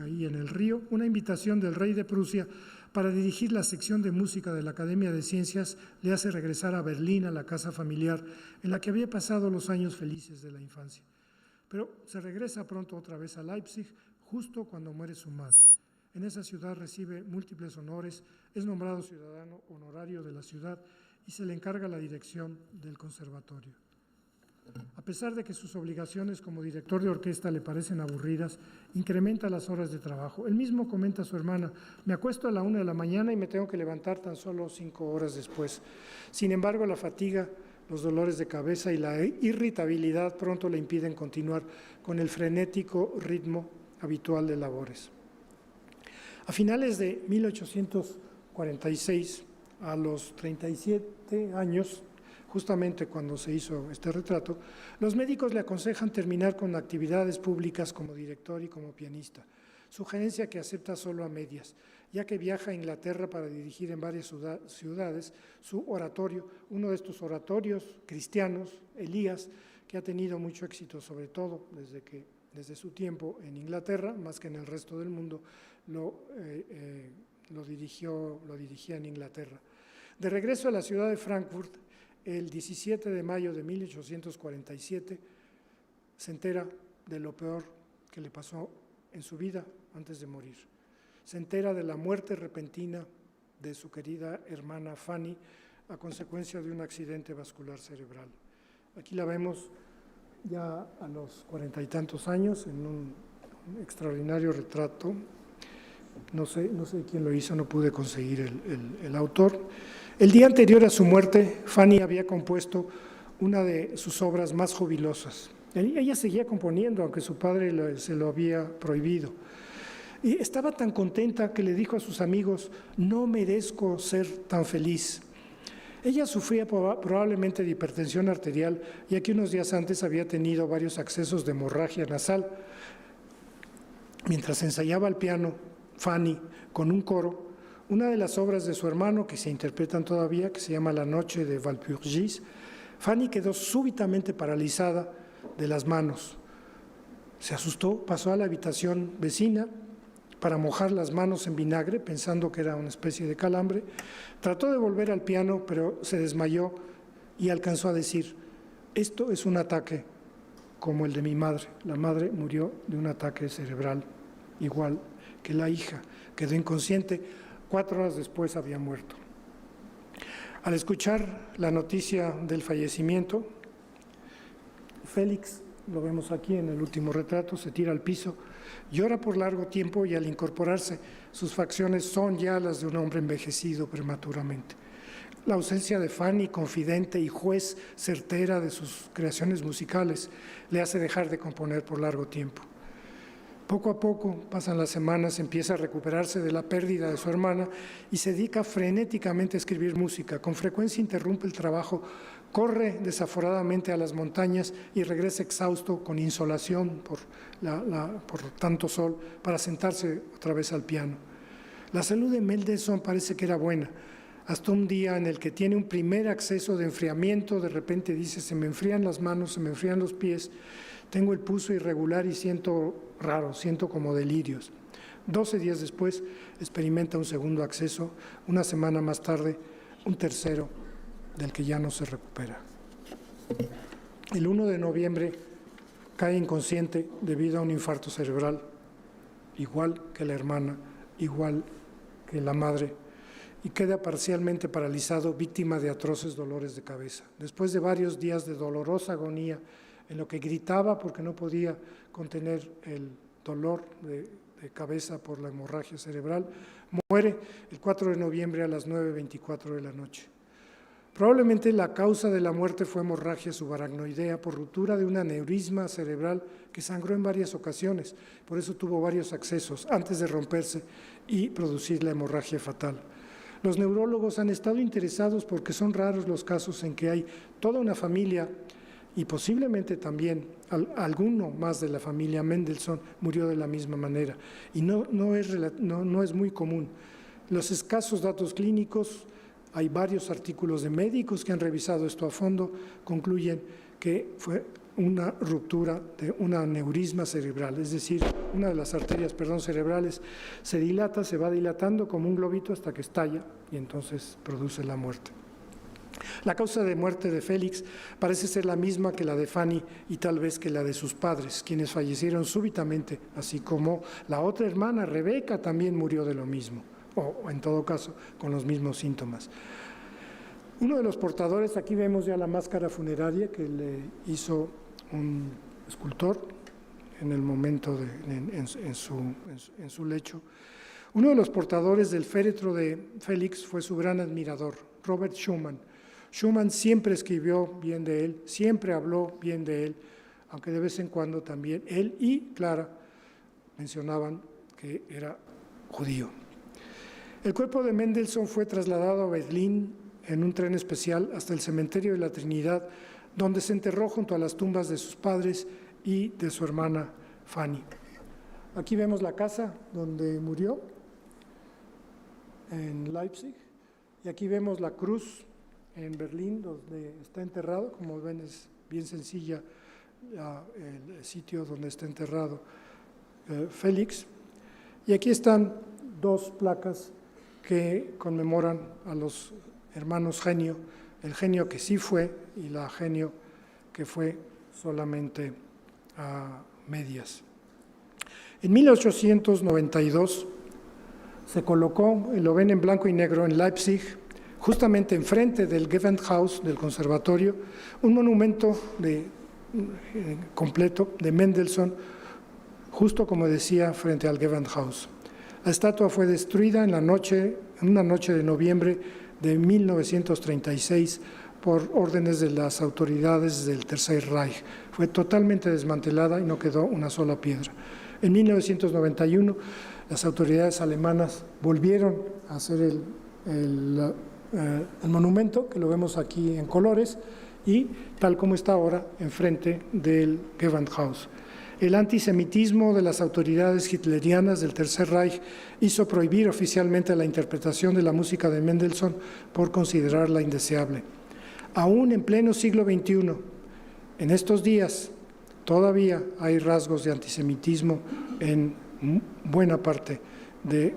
B: ahí en el río, una invitación del rey de Prusia para dirigir la sección de música de la Academia de Ciencias le hace regresar a Berlín, a la casa familiar, en la que había pasado los años felices de la infancia. Pero se regresa pronto otra vez a Leipzig, justo cuando muere su madre. En esa ciudad recibe múltiples honores, es nombrado ciudadano honorario de la ciudad y se le encarga la dirección del conservatorio. A pesar de que sus obligaciones como director de orquesta le parecen aburridas, incrementa las horas de trabajo. Él mismo comenta a su hermana: me acuesto a la 1 de la mañana y me tengo que levantar tan solo 5 horas después. Sin embargo, la fatiga, los dolores de cabeza y la irritabilidad pronto le impiden continuar con el frenético ritmo habitual de labores. A finales de 1846, a los 37 años, justamente cuando se hizo este retrato, los médicos le aconsejan terminar con actividades públicas como director y como pianista, sugerencia que acepta solo a medias, ya que viaja a Inglaterra para dirigir en varias ciudades su oratorio, uno de estos oratorios cristianos, Elías, que ha tenido mucho éxito, sobre todo desde su tiempo en Inglaterra, más que en el resto del mundo, lo dirigía en Inglaterra. De regreso a la ciudad de Frankfurt, el 17 de mayo de 1847, se entera de lo peor que le pasó en su vida antes de morir. Se entera de la muerte repentina de su querida hermana Fanny a consecuencia de un accidente vascular cerebral. Aquí la vemos ya a los 40 y tantos años en un extraordinario retrato. No sé quién lo hizo, no pude conseguir el autor. El día anterior a su muerte, Fanny había compuesto una de sus obras más jubilosas. Ella seguía componiendo, aunque su padre se lo había prohibido. Y estaba tan contenta que le dijo a sus amigos: no merezco ser tan feliz. Ella sufría probablemente de hipertensión arterial, ya que unos días antes había tenido varios accesos de hemorragia nasal. Mientras ensayaba al piano, Fanny, con un coro, una de las obras de su hermano que se interpretan todavía, que se llama La noche de Walpurgis, Fanny quedó súbitamente paralizada de las manos. Se asustó, pasó a la habitación vecina para mojar las manos en vinagre, pensando que era una especie de calambre. Trató de volver al piano, pero se desmayó y alcanzó a decir: esto es un ataque como el de mi madre. La madre murió de un ataque cerebral, igual que la hija. Quedó inconsciente. 4 horas después había muerto. Al escuchar la noticia del fallecimiento, Félix, lo vemos aquí en el último retrato, se tira al piso, llora por largo tiempo y al incorporarse, sus facciones son ya las de un hombre envejecido prematuramente. La ausencia de Fanny, confidente y juez certera de sus creaciones musicales, le hace dejar de componer por largo tiempo. Poco a poco, pasan las semanas, empieza a recuperarse de la pérdida de su hermana y se dedica frenéticamente a escribir música. Con frecuencia interrumpe el trabajo Corre desaforadamente a las montañas y regresa exhausto con insolación por tanto sol para sentarse otra vez al piano. La salud de Mendelssohn parece que era buena, hasta un día en el que tiene un primer acceso de enfriamiento, de repente dice, se me enfrían las manos, se me enfrían los pies, tengo el pulso irregular y siento raro, siento como delirios. 12 días después experimenta un segundo acceso, una semana más tarde un tercero, del que ya no se recupera. El 1 de noviembre cae inconsciente debido a un infarto cerebral, igual que la hermana, igual que la madre, y queda parcialmente paralizado, víctima de atroces dolores de cabeza. Después de varios días de dolorosa agonía, en lo que gritaba porque no podía contener el dolor de cabeza por la hemorragia cerebral, muere el 4 de noviembre a las 9:24 de la noche. Probablemente la causa de la muerte fue hemorragia subaracnoidea por ruptura de un aneurisma cerebral que sangró en varias ocasiones, por eso tuvo varios accesos antes de romperse y producir la hemorragia fatal. Los neurólogos han estado interesados porque son raros los casos en que hay toda una familia y posiblemente también alguno más de la familia Mendelssohn murió de la misma manera, y no es muy común. Los escasos datos clínicos, hay varios artículos de médicos que han revisado esto a fondo, concluyen que fue una ruptura de un aneurisma cerebral, es decir, una de las arterias, cerebrales se dilata, se va dilatando como un globito hasta que estalla y entonces produce la muerte. La causa de muerte de Félix parece ser la misma que la de Fanny y tal vez que la de sus padres, quienes fallecieron súbitamente, así como la otra hermana, Rebeca, también murió de lo mismo, o en todo caso con los mismos síntomas. Uno de los portadores, aquí vemos ya la máscara funeraria que le hizo un escultor en el momento en su lecho. Uno de los portadores del féretro de Félix fue su gran admirador, Robert Schumann. Schumann siempre escribió bien de él, siempre habló bien de él, aunque de vez en cuando también él y Clara mencionaban que era judío. El cuerpo de Mendelssohn fue trasladado a Berlín en un tren especial hasta el cementerio de la Trinidad, donde se enterró junto a las tumbas de sus padres y de su hermana Fanny. Aquí vemos la casa donde murió, en Leipzig, y aquí vemos la cruz en Berlín, donde está enterrado. Como ven, es bien sencilla el sitio donde está enterrado Félix. Y aquí están dos placas que conmemoran a los hermanos Genio, el genio que sí fue y la genio que fue solamente a medias. En 1892 se colocó, lo ven en blanco y negro, en Leipzig, justamente enfrente del Gewandhaus, del conservatorio, un monumento completo de Mendelssohn, justo como decía, frente al Gewandhaus. La estatua fue destruida en una noche de noviembre de 1936 por órdenes de las autoridades del Tercer Reich. Fue totalmente desmantelada y no quedó una sola piedra. En 1991, las autoridades alemanas volvieron a hacer el monumento, que lo vemos aquí en colores, y tal como está ahora, enfrente del Gewandhaus. El antisemitismo de las autoridades hitlerianas del Tercer Reich hizo prohibir oficialmente la interpretación de la música de Mendelssohn por considerarla indeseable. Aún en pleno siglo XXI, en estos días, todavía hay rasgos de antisemitismo en buena parte de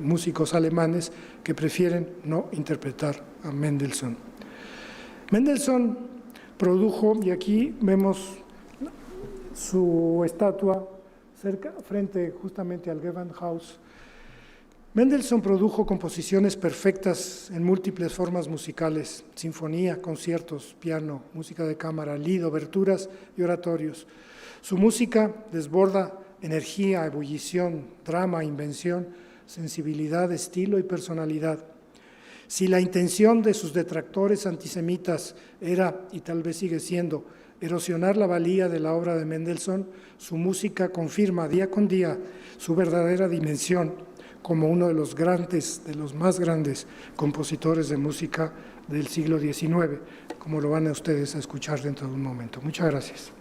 B: músicos alemanes que prefieren no interpretar a Mendelssohn. Mendelssohn produjo, y aquí vemos su estatua frente justamente al Gewandhaus. Mendelssohn produjo composiciones perfectas en múltiples formas musicales: sinfonía, conciertos, piano, música de cámara, lied, oberturas y oratorios. Su música desborda energía, ebullición, drama, invención, sensibilidad, estilo y personalidad. Si la intención de sus detractores antisemitas era, y tal vez sigue siendo, erosionar la valía de la obra de Mendelssohn, su música confirma día con día su verdadera dimensión como uno de los más grandes compositores de música del siglo XIX, como lo van a ustedes a escuchar dentro de un momento. Muchas gracias.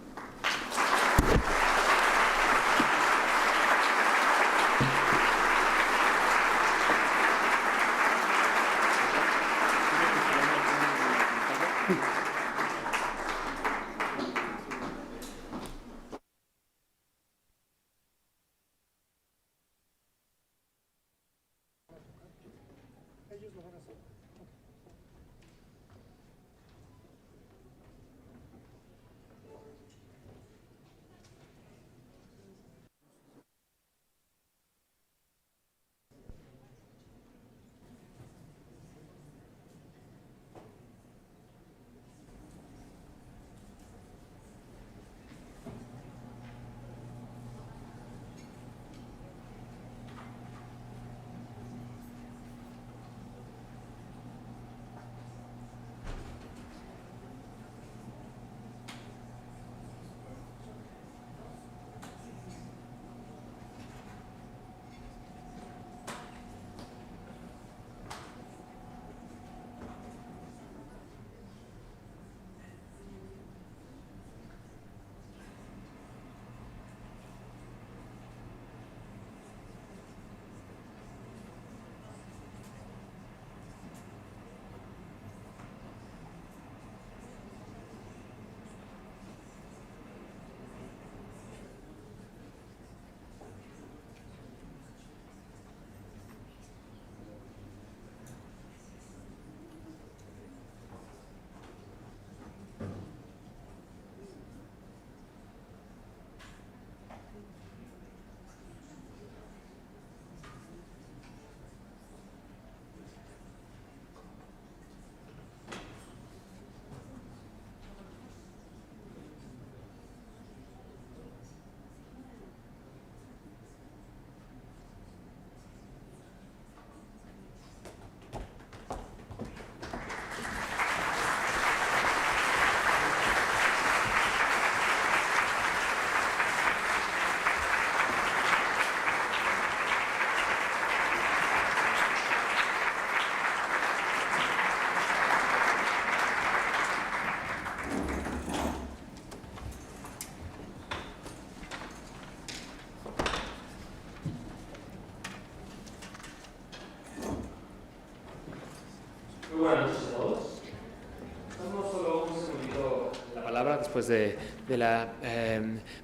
C: Después de la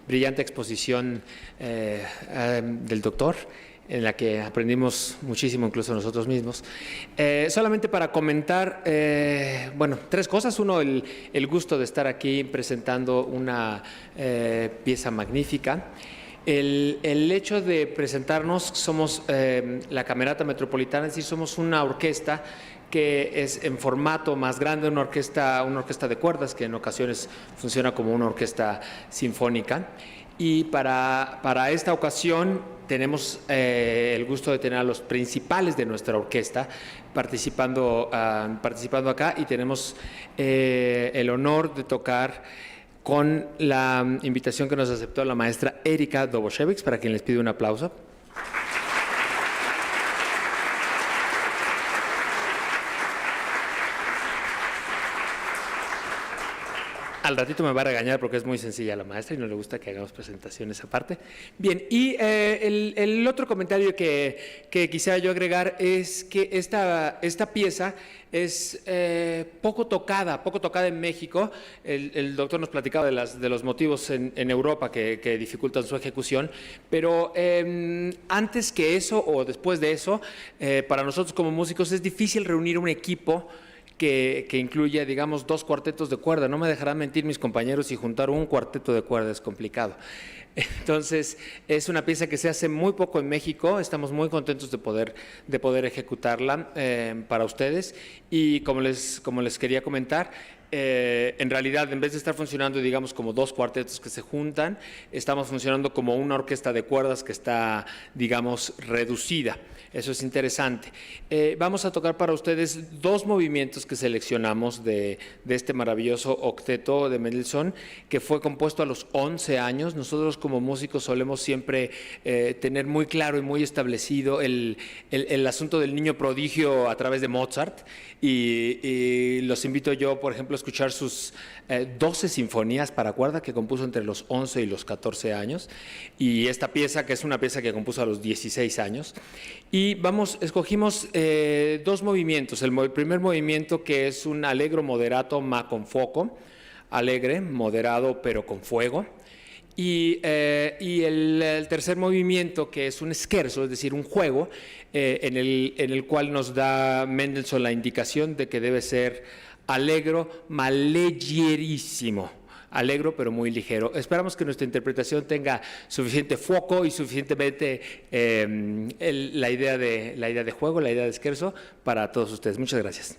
C: brillante exposición del doctor, en la que aprendimos muchísimo incluso nosotros mismos. Solamente para comentar, bueno, tres cosas. Uno, el gusto de estar aquí presentando una pieza magnífica. El hecho de presentarnos, somos la Camerata Metropolitana, es decir, somos una orquesta que es en formato más grande, una orquesta de cuerdas que en ocasiones funciona como una orquesta sinfónica. Y para esta ocasión tenemos el gusto de tener a los principales de nuestra orquesta participando acá, y tenemos el honor de tocar con la invitación que nos aceptó la maestra Erika Doboshevich, para quien les pido un aplauso. Al ratito me va a regañar porque es muy sencilla la maestra y no le gusta que hagamos presentaciones aparte. Bien, y el otro comentario que quisiera yo agregar es que esta pieza es poco tocada en México. El doctor nos platicaba de los motivos en Europa que dificultan su ejecución, pero antes que eso o después de eso, para nosotros como músicos es difícil reunir un equipo que incluye, digamos, 2 cuartetos de cuerda. No me dejarán mentir mis compañeros, y juntar un cuarteto de cuerda es complicado. Entonces, es una pieza que se hace muy poco en México. Estamos muy contentos de poder ejecutarla para ustedes. Y como les quería comentar, en realidad, en vez de estar funcionando, digamos, como dos cuartetos que se juntan, estamos funcionando como una orquesta de cuerdas que está, digamos, reducida. Eso es interesante. Vamos a tocar para ustedes dos movimientos que seleccionamos de este maravilloso octeto de Mendelssohn, que fue compuesto a los 11 años. Nosotros como músicos solemos siempre tener muy claro y muy establecido el asunto del niño prodigio a través de Mozart, y los invito yo, por ejemplo, a escuchar sus 12 sinfonías para cuerda que compuso entre los 11 y los 14 años, y esta pieza, que es una pieza que compuso a los 16 años. Y escogimos dos movimientos. El primer movimiento, que es un allegro moderato ma con fuoco, alegre, moderado pero con fuego. Y el tercer movimiento, que es un scherzo, es decir, un juego, en el cual nos da Mendelssohn la indicación de que debe ser allegro ma leggerissimo. Alegro pero muy ligero. Esperamos que nuestra interpretación tenga suficiente foco y suficientemente la idea de juego, la idea de scherzo para todos ustedes. Muchas gracias.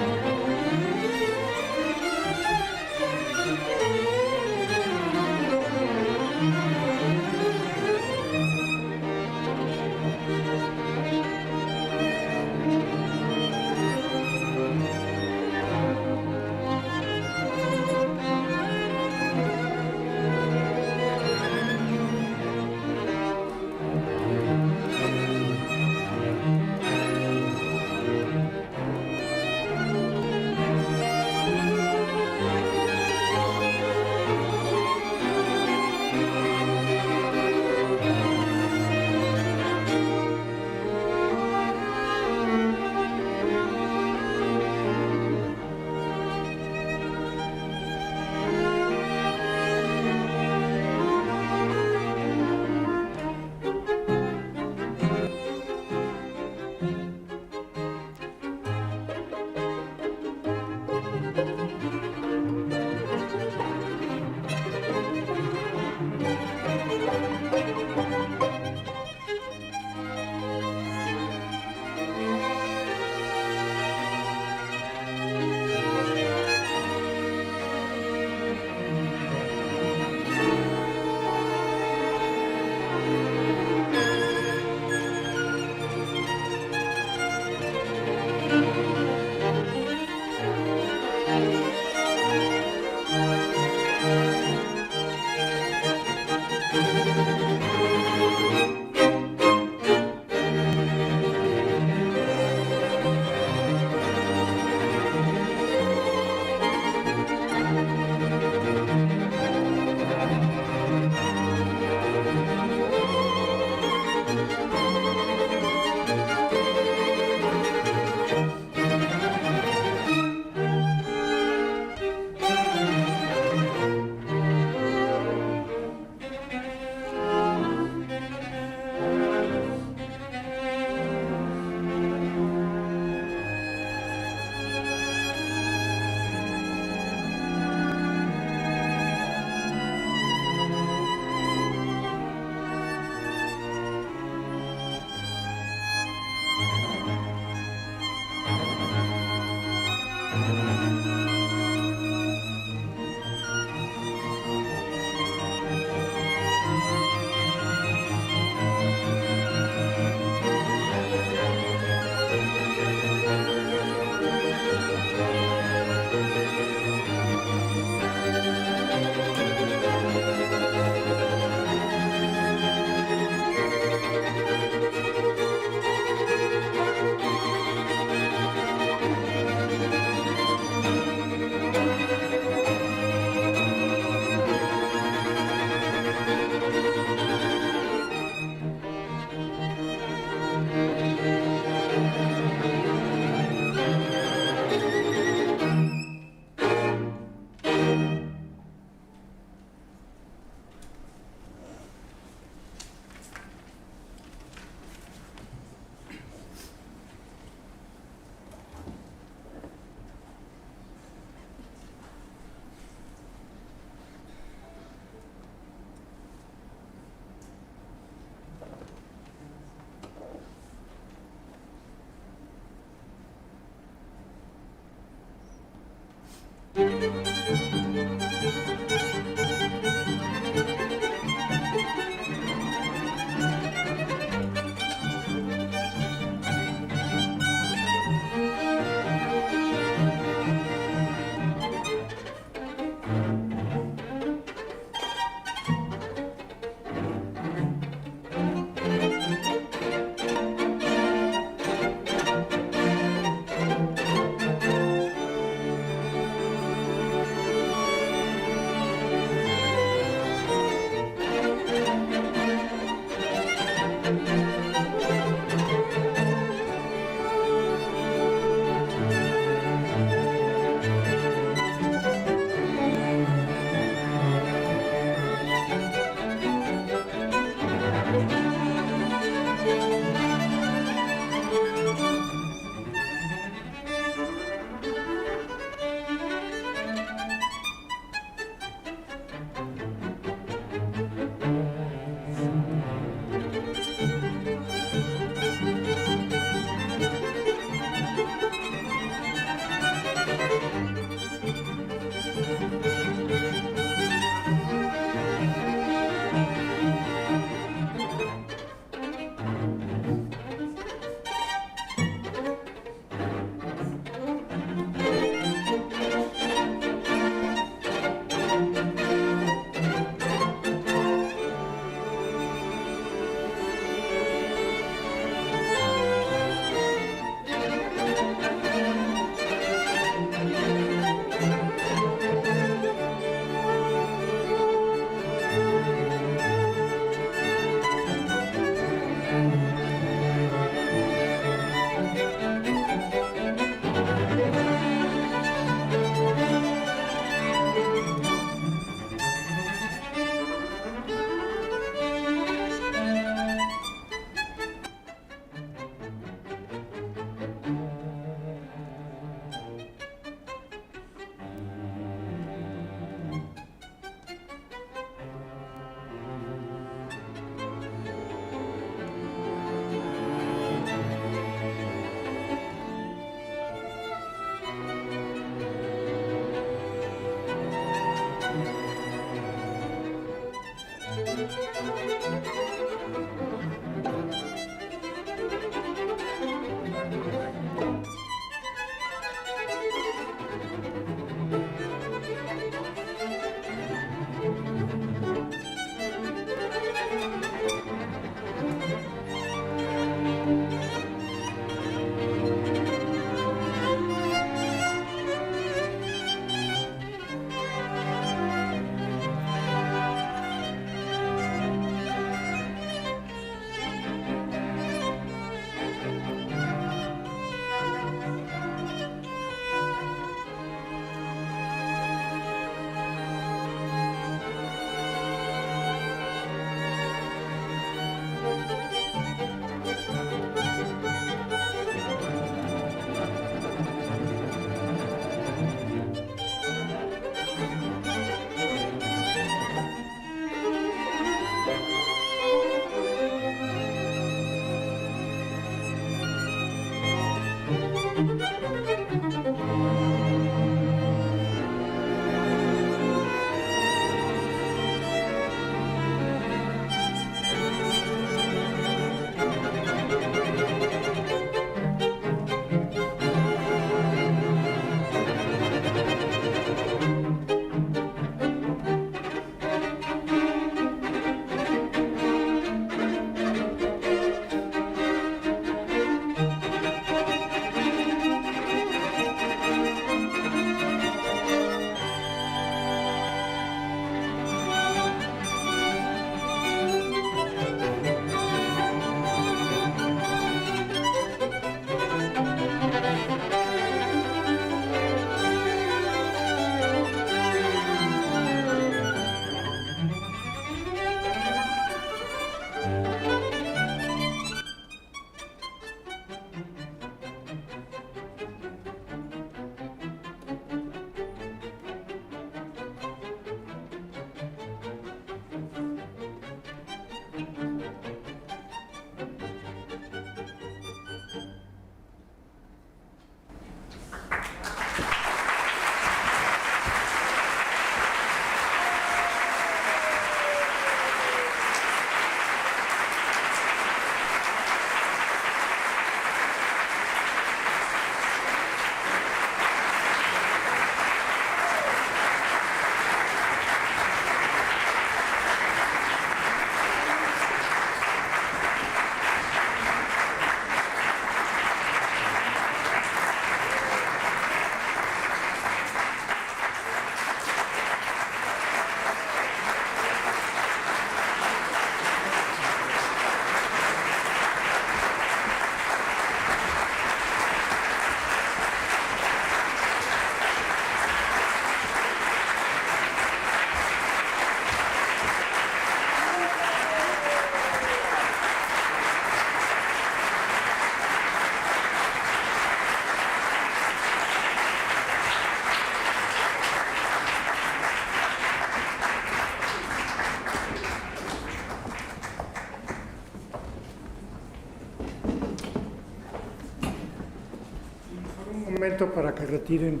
B: momento para que retiren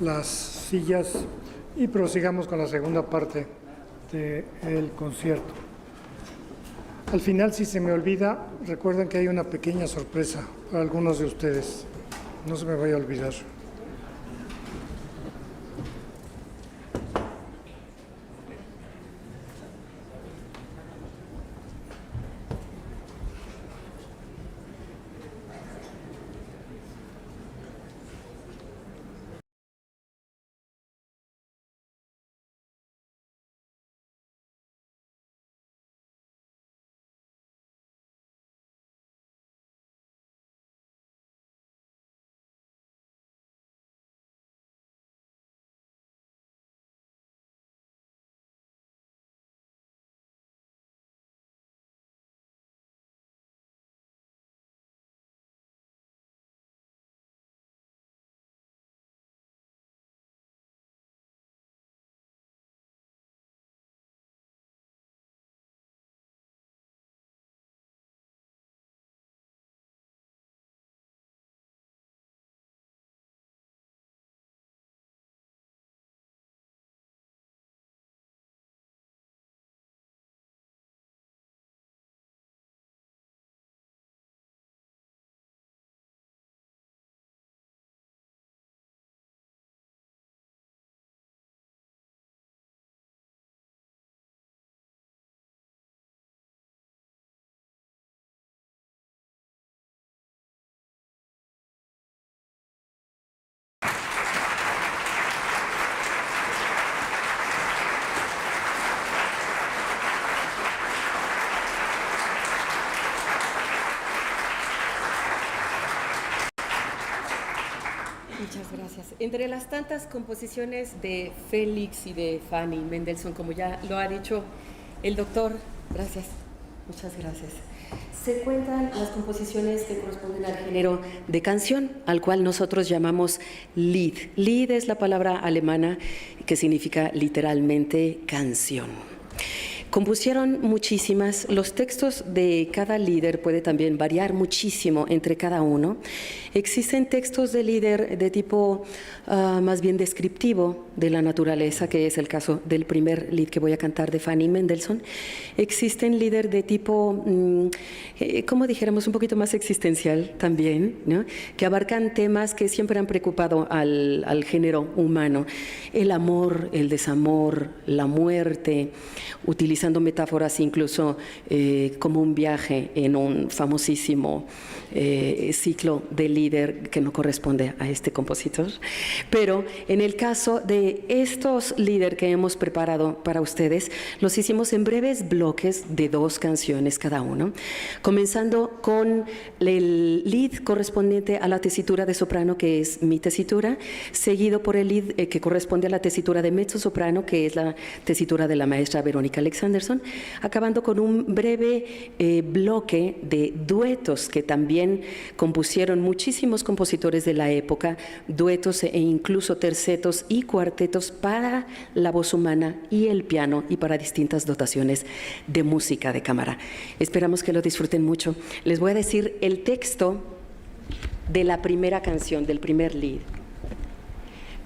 B: las sillas y prosigamos con la segunda parte del concierto. Al final, si se me olvida, recuerden que hay una pequeña sorpresa para algunos de ustedes. No se me vaya a olvidar.
D: Muchas gracias. Entre las tantas composiciones de Félix y de Fanny Mendelssohn, como ya lo ha dicho el doctor, gracias, muchas gracias, se cuentan las composiciones que corresponden al género de canción, al cual nosotros llamamos Lied. Lied es la palabra alemana que significa literalmente canción. Compusieron muchísimas, los textos de cada líder puede también variar muchísimo entre cada uno. Existen textos de líder de tipo más bien descriptivo de la naturaleza, que es el caso del primer lied que voy a cantar de Fanny Mendelssohn. Existen líder de tipo, como dijéramos, un poquito más existencial también, ¿no? Que abarcan temas que siempre han preocupado al género humano. El amor, el desamor, la muerte, utilizando metáforas incluso como un viaje en un famosísimo ciclo de líder que no corresponde a este compositor. Pero en el caso de estos líder que hemos preparado para ustedes, los hicimos en breves bloques de 2 canciones cada uno, comenzando con el lead correspondiente a la tesitura de soprano, que es mi tesitura, seguido por el lead que corresponde a la tesitura de mezzosoprano, que es la tesitura de la maestra Verónica Alexanderson, acabando con un breve bloque de duetos que también compusieron muchísimos compositores de la época, duetos e incluso tercetos y cuartetos para la voz humana y el piano y para distintas dotaciones de música de cámara. Esperamos que lo disfruten mucho. Les voy a decir el texto de la primera canción, del primer lead.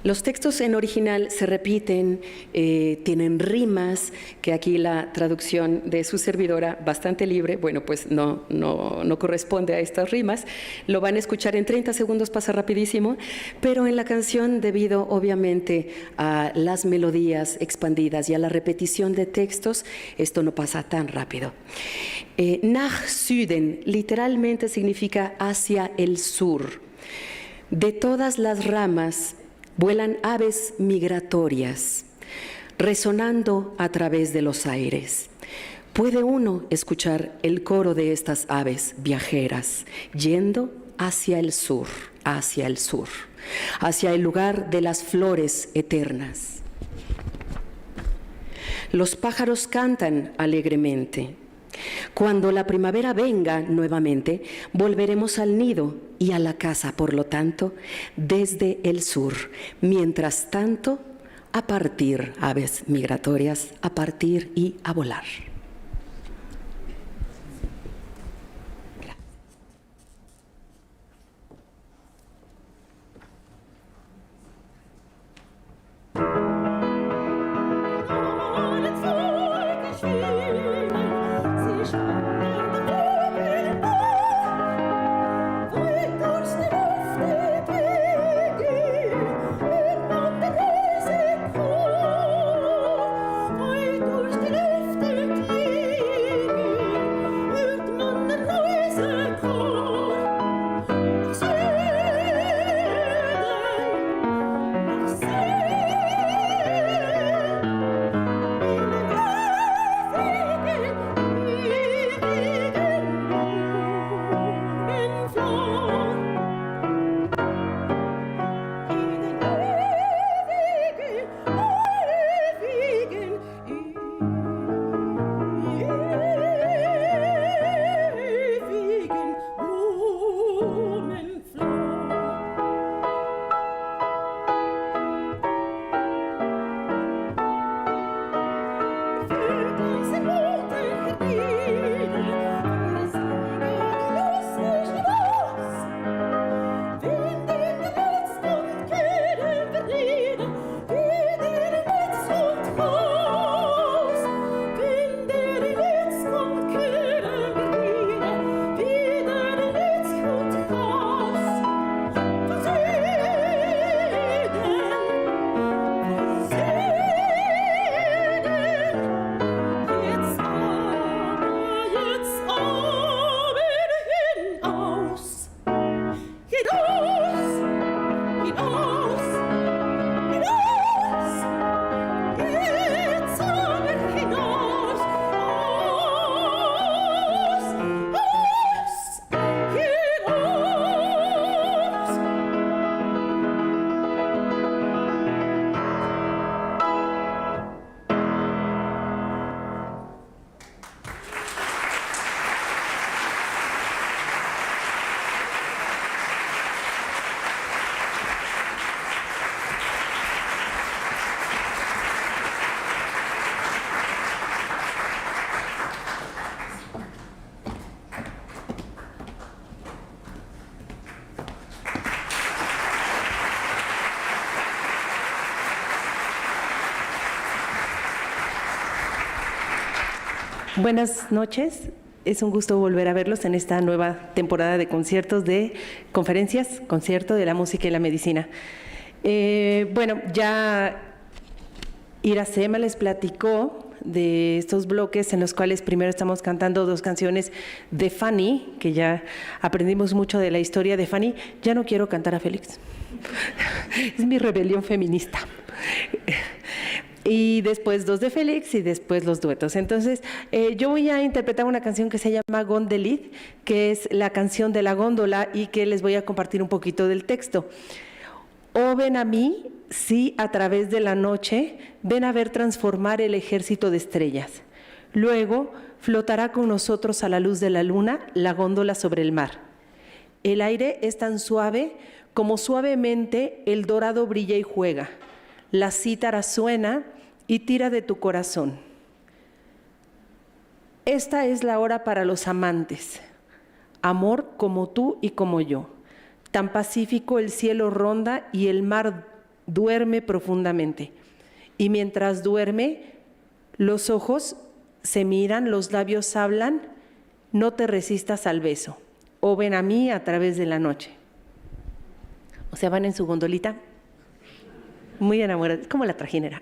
D: Los textos en original se repiten, tienen rimas, que aquí la traducción de su servidora, bastante libre, bueno, pues no corresponde a estas rimas. Lo van a escuchar en 30 segundos, pasa rapidísimo, pero en la canción, debido obviamente a las melodías expandidas y a la repetición de textos, esto no pasa tan rápido. Nach Süden literalmente significa hacia el sur. De todas las ramas vuelan aves migratorias, resonando a través de los aires. Puede uno escuchar el coro de estas aves viajeras, yendo hacia el sur, hacia el lugar de las flores eternas. Los pájaros cantan alegremente. Cuando la primavera venga nuevamente, volveremos al nido y a la casa, por lo tanto, desde el sur. Mientras tanto, a partir, aves migratorias, a partir y a volar.
E: Buenas noches. Es un gusto volver a verlos en esta nueva temporada de conciertos, de conferencias, concierto de la música y la medicina. Bueno, ya Iracema les platicó de estos bloques en los cuales primero estamos cantando 2 canciones de Fanny, que ya aprendimos mucho de la historia de Fanny. Ya no quiero cantar a Félix. Es mi rebelión feminista. Y después 2 de Félix y después los duetos. Entonces, yo voy a interpretar una canción que se llama Gondelid, que es la canción de la góndola y que les voy a compartir un poquito del texto. Oh, ven a mí, sí, a través de la noche, ven a ver transformar el ejército de estrellas. Luego, flotará con nosotros a la luz de la luna la góndola sobre el mar. El aire es tan suave como suavemente el dorado brilla y juega. La cítara suena y tira de tu corazón. Esta es la hora para los amantes. Amor como tú y como yo. Tan pacífico el cielo ronda y el mar duerme profundamente. Y mientras duerme, los ojos se miran, los labios hablan. No te resistas al beso. O ven a mí a través de la noche. O sea, van en su gondolita. Muy enamorada, como la trajinera.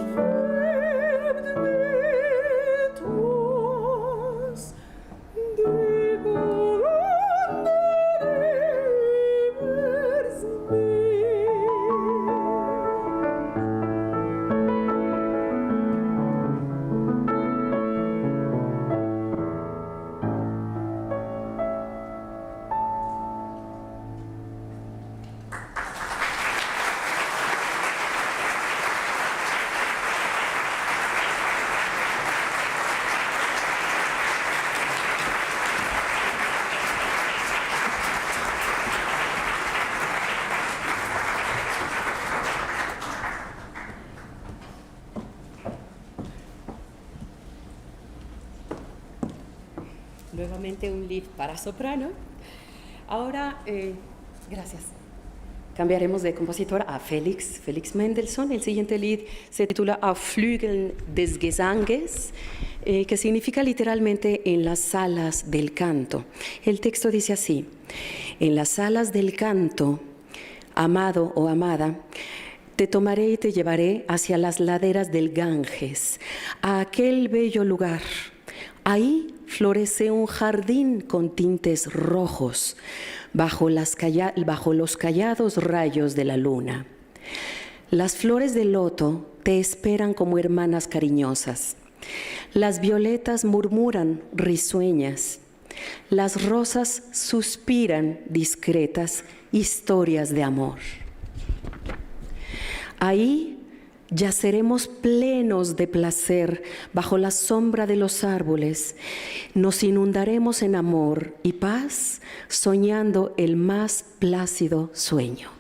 F: Don't
D: nuevamente un Lied para soprano. Ahora, gracias. Cambiaremos de compositor a Felix Mendelssohn. El siguiente Lied se titula Auf Flügeln des Gesanges, que significa literalmente en las alas del canto. El texto dice así: en las alas del canto, amado o amada, te tomaré y te llevaré hacia las laderas del Ganges, a aquel bello lugar. Ahí florece un jardín con tintes rojos, bajo los callados rayos de la luna. Las flores de loto te esperan como hermanas cariñosas. Las violetas murmuran risueñas. Las rosas suspiran discretas historias de amor. Ahí yaceremos plenos de placer bajo la sombra de los árboles. Nos inundaremos en amor y paz, soñando el más plácido sueño.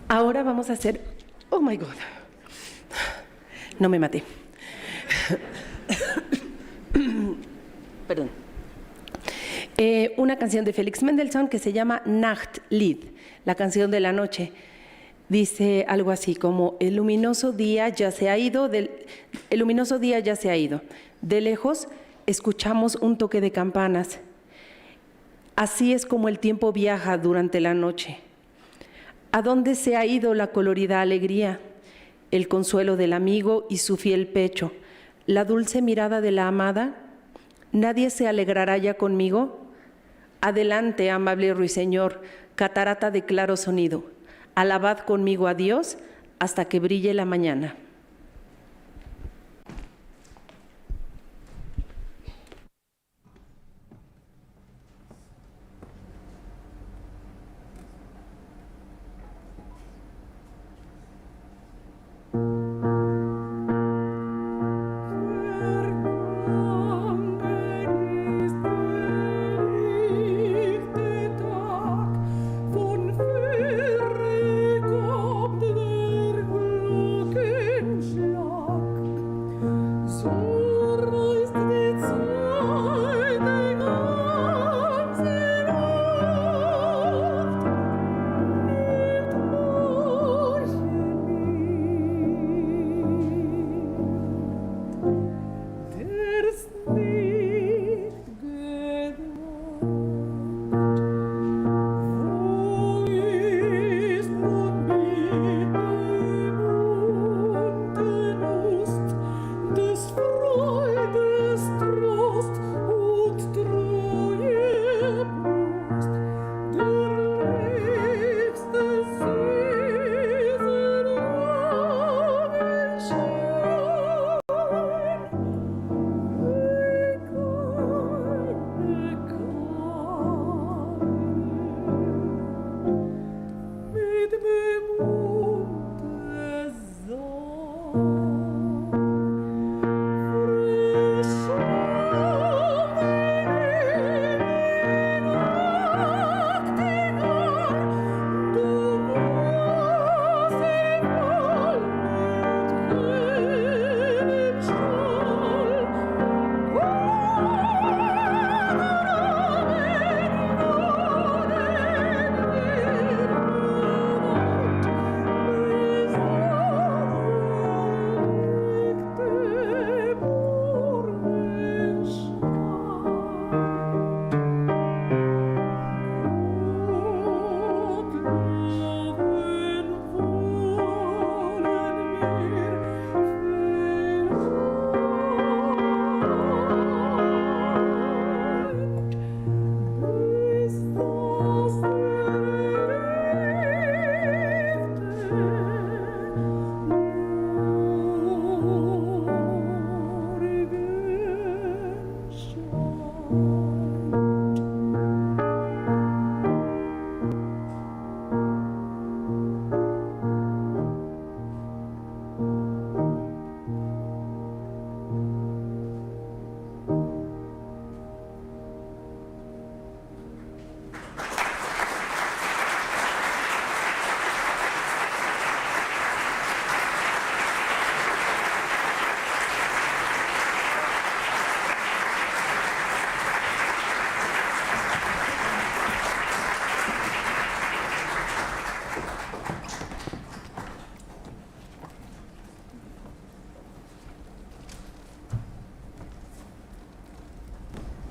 D: Ahora vamos a hacer, oh my God, no me maté. Perdón. Una canción de Felix Mendelssohn que se llama Nachtlied, la canción de la noche. Dice algo así como: el luminoso día ya se ha ido, de lejos escuchamos un toque de campanas.
E: Así es como el tiempo viaja durante la noche. ¿A dónde se ha ido la colorida alegría? El consuelo del amigo y su fiel pecho, la dulce mirada de la amada. ¿Nadie se alegrará ya conmigo? Adelante, amable ruiseñor, catarata de claro sonido. Alabad conmigo a Dios hasta que brille la mañana.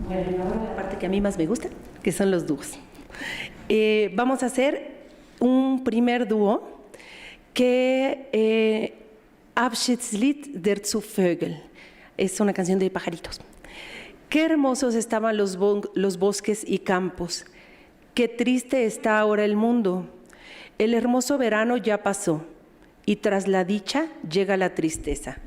E: Bueno, ahora la parte que a mí más me gusta, que son los dúos. Vamos a hacer un primer dúo que Abschiedslied der Zugvögel. Es una canción de pajaritos. Qué hermosos estaban los bosques y campos. Qué triste está ahora el mundo. El hermoso verano ya pasó y tras la dicha llega la tristeza.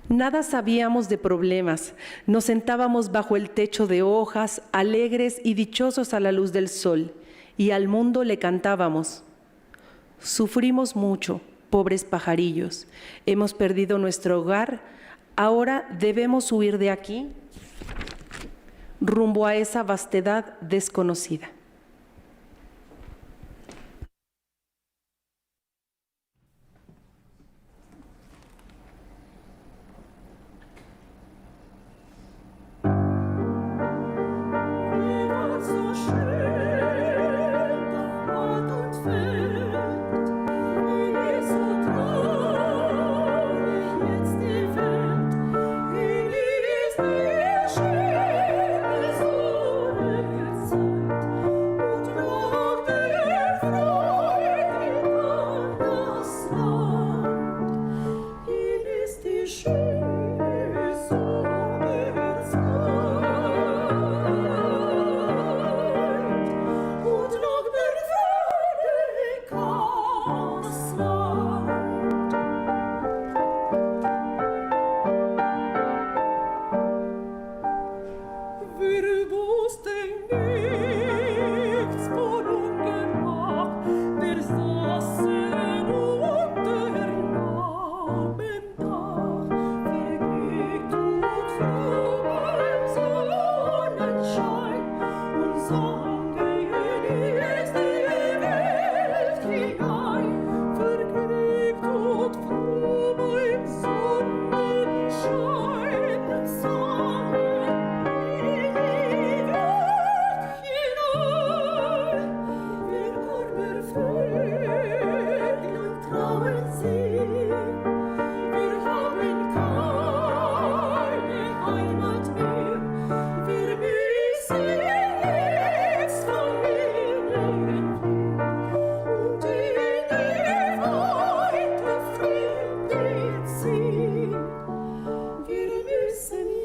E: Nada sabíamos de problemas, nos sentábamos bajo el techo de hojas, alegres y dichosos a la luz del sol, y al mundo le cantábamos. Sufrimos mucho, pobres pajarillos, hemos perdido nuestro hogar, ahora debemos huir de aquí, rumbo a esa vastedad desconocida.
F: Ist die Schöne so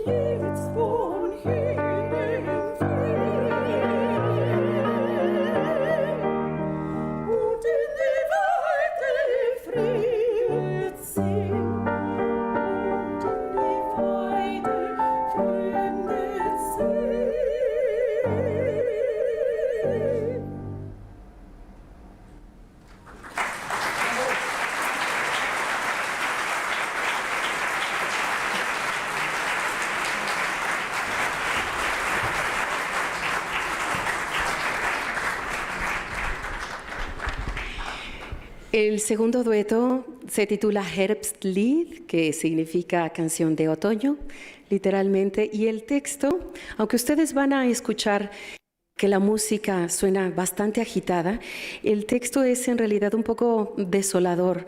F: jetzt von hier und in die weite Fremde ziehen und in die weite Fremde ziehen.
D: El segundo dueto se titula Herbstlied, que significa canción de otoño, literalmente, y el texto, aunque ustedes van a escuchar que la música suena bastante agitada, el texto es en realidad un poco desolador.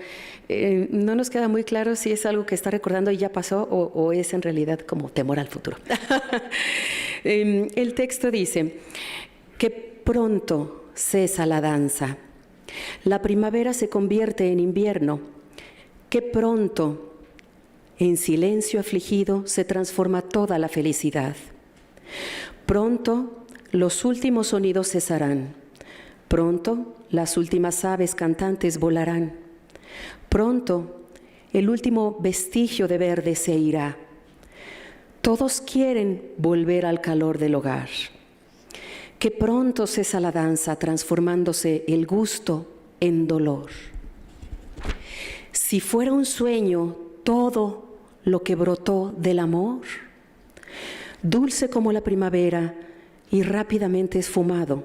D: No nos queda muy claro si es algo que está recordando y ya pasó o es en realidad como temor al futuro. El texto dice que pronto cesa la danza. La primavera se convierte en invierno, que pronto, en silencio afligido, se transforma toda la felicidad. Pronto, los últimos sonidos cesarán. Pronto, las últimas aves cantantes volarán. Pronto, el último vestigio de verde se irá. Todos quieren volver al calor del hogar. Que pronto cesa la danza, transformándose el gusto en dolor. Si fuera un sueño todo lo que brotó del amor, dulce como la primavera y rápidamente esfumado,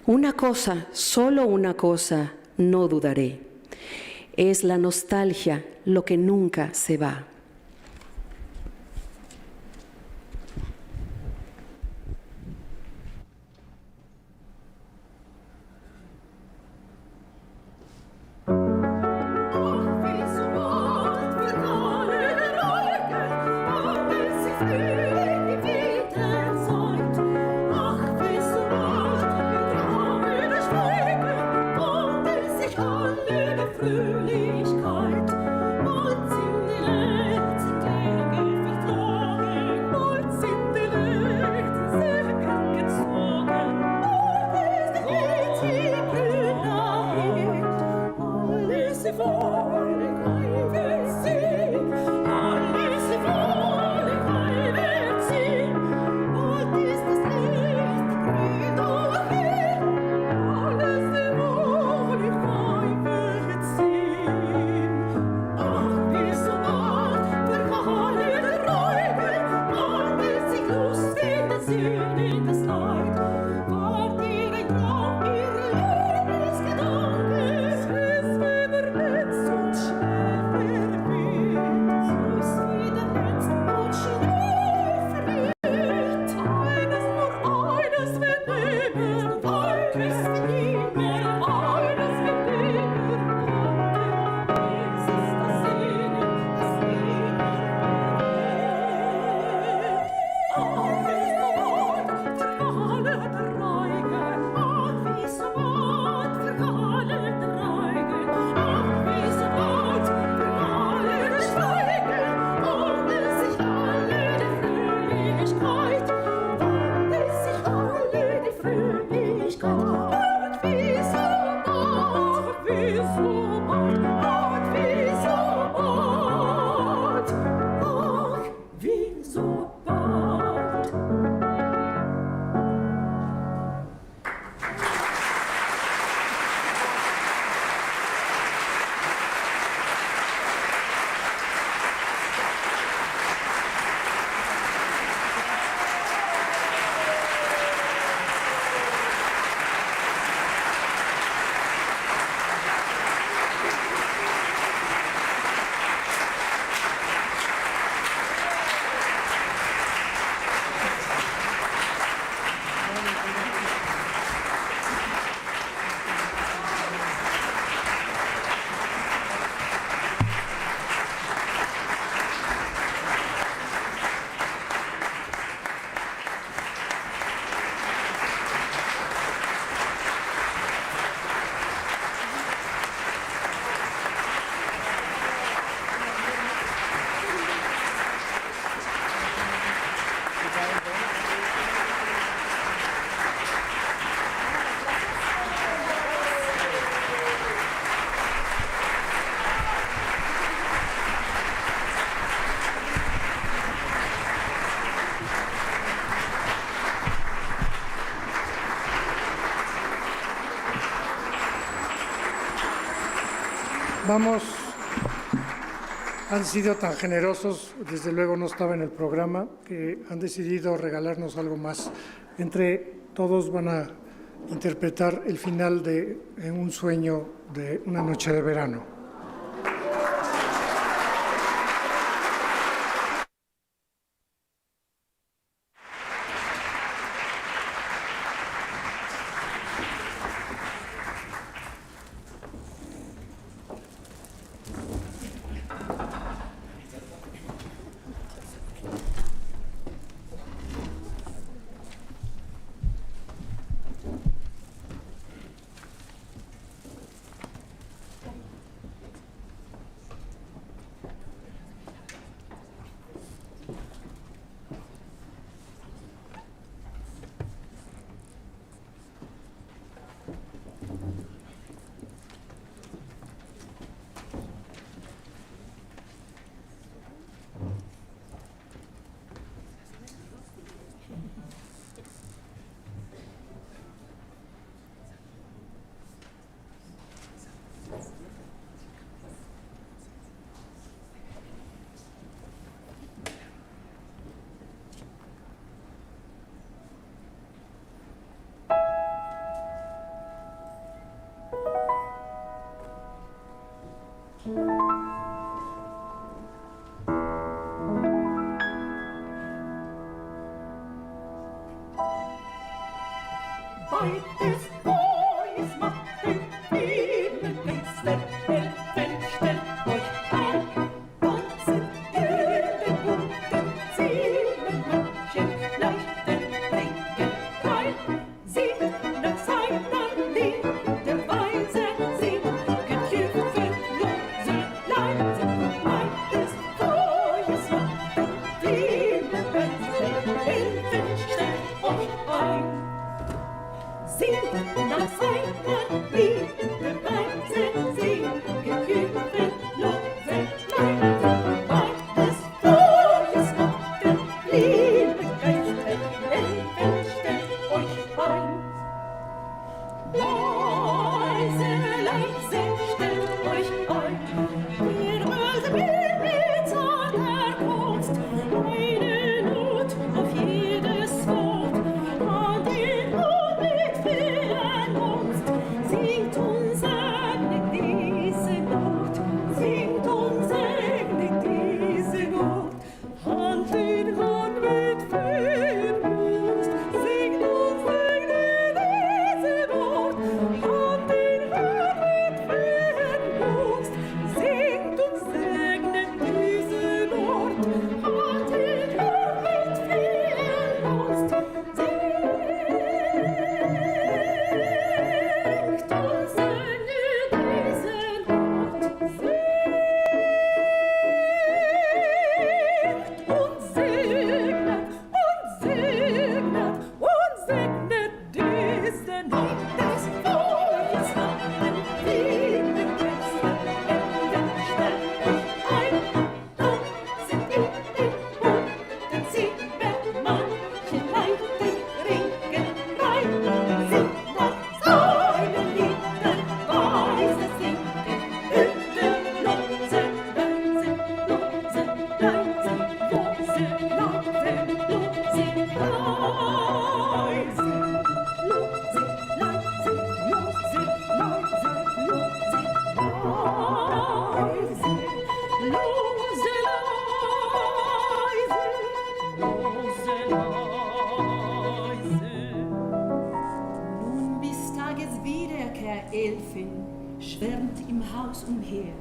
D: una cosa, solo una cosa, no dudaré, es la nostalgia lo que nunca se va.
F: Fröhlichkeit und in den
B: Han sido tan generosos, desde luego no estaba en el programa, que han decidido regalarnos algo más. Entre todos van a interpretar el final de Un sueño de una noche de verano.
F: Elfin schwärmt im Haus umher.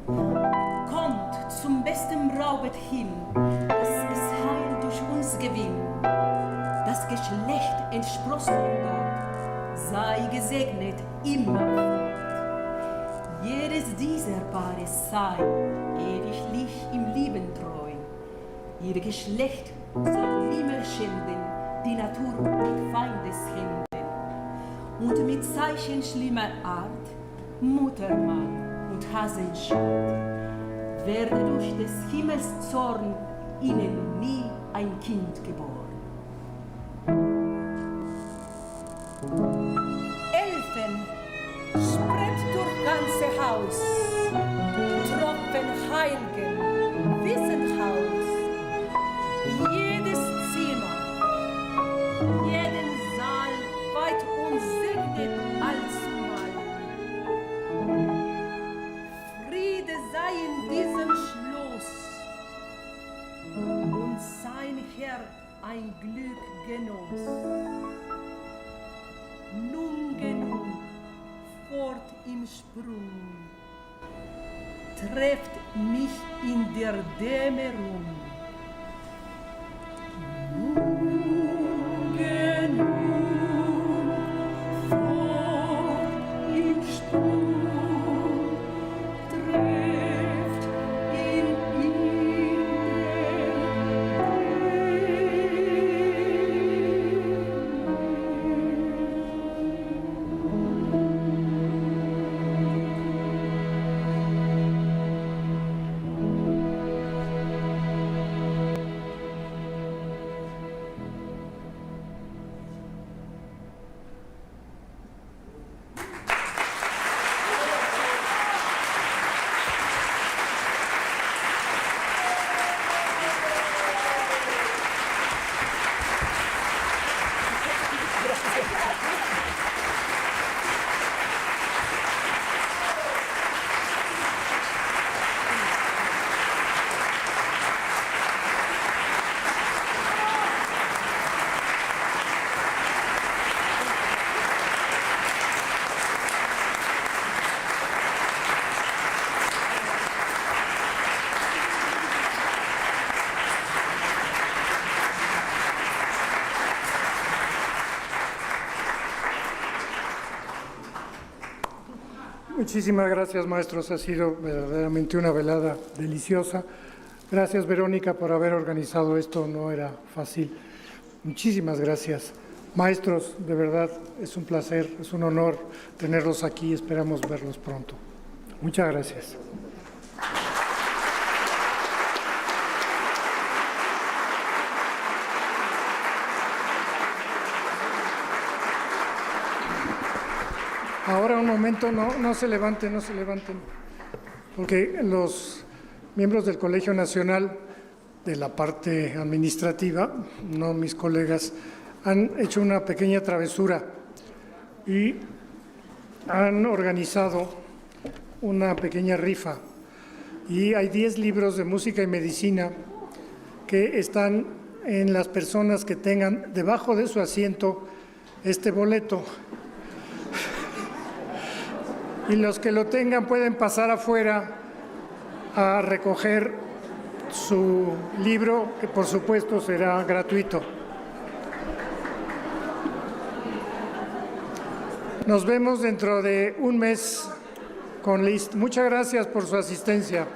F: Kommt zum besten Braubett hin, dass es Heil durch uns gewinnt. Das Geschlecht entsprossen Gott, sei gesegnet immerfort. Jedes dieser Paares sei ewiglich im Lieben treu. Ihr Geschlecht soll nimmer schänden die Natur mit Feindeshänden. Und mit Zeichen schlimmer Art, Muttermal und Hasenschaft, werde durch des Himmels Zorn ihnen nie ein Kind geboren. Elfen, sprecht durch ganze Haus, heiligen Wissenhaus, jedes Zimmer, jeden Saal weit uns segnet allzumal. Friede sei in diesem Schloss und sein Herr ein Glück genoss. Nun genug, fort im Sprung, trefft mich in der Dämmerung. Nun genug, fort im Sprung, trefft ihn in
A: Muchísimas gracias, maestros. Ha sido verdaderamente una velada deliciosa. Gracias, Verónica, por haber organizado esto. No era fácil. Muchísimas gracias. Maestros, de verdad es un placer, es un honor tenerlos aquí. Esperamos verlos pronto. Muchas gracias. Ahora un momento, no se levanten, porque los miembros del Colegio Nacional de la parte administrativa, no mis colegas, han hecho una pequeña travesura y han organizado una pequeña rifa. Y hay 10 libros de música y medicina que están en las personas que tengan debajo de su asiento este boleto. Y los que lo tengan pueden pasar afuera a recoger su libro, que por supuesto será gratuito. Nos vemos dentro de un mes con Liszt. Muchas gracias por su asistencia.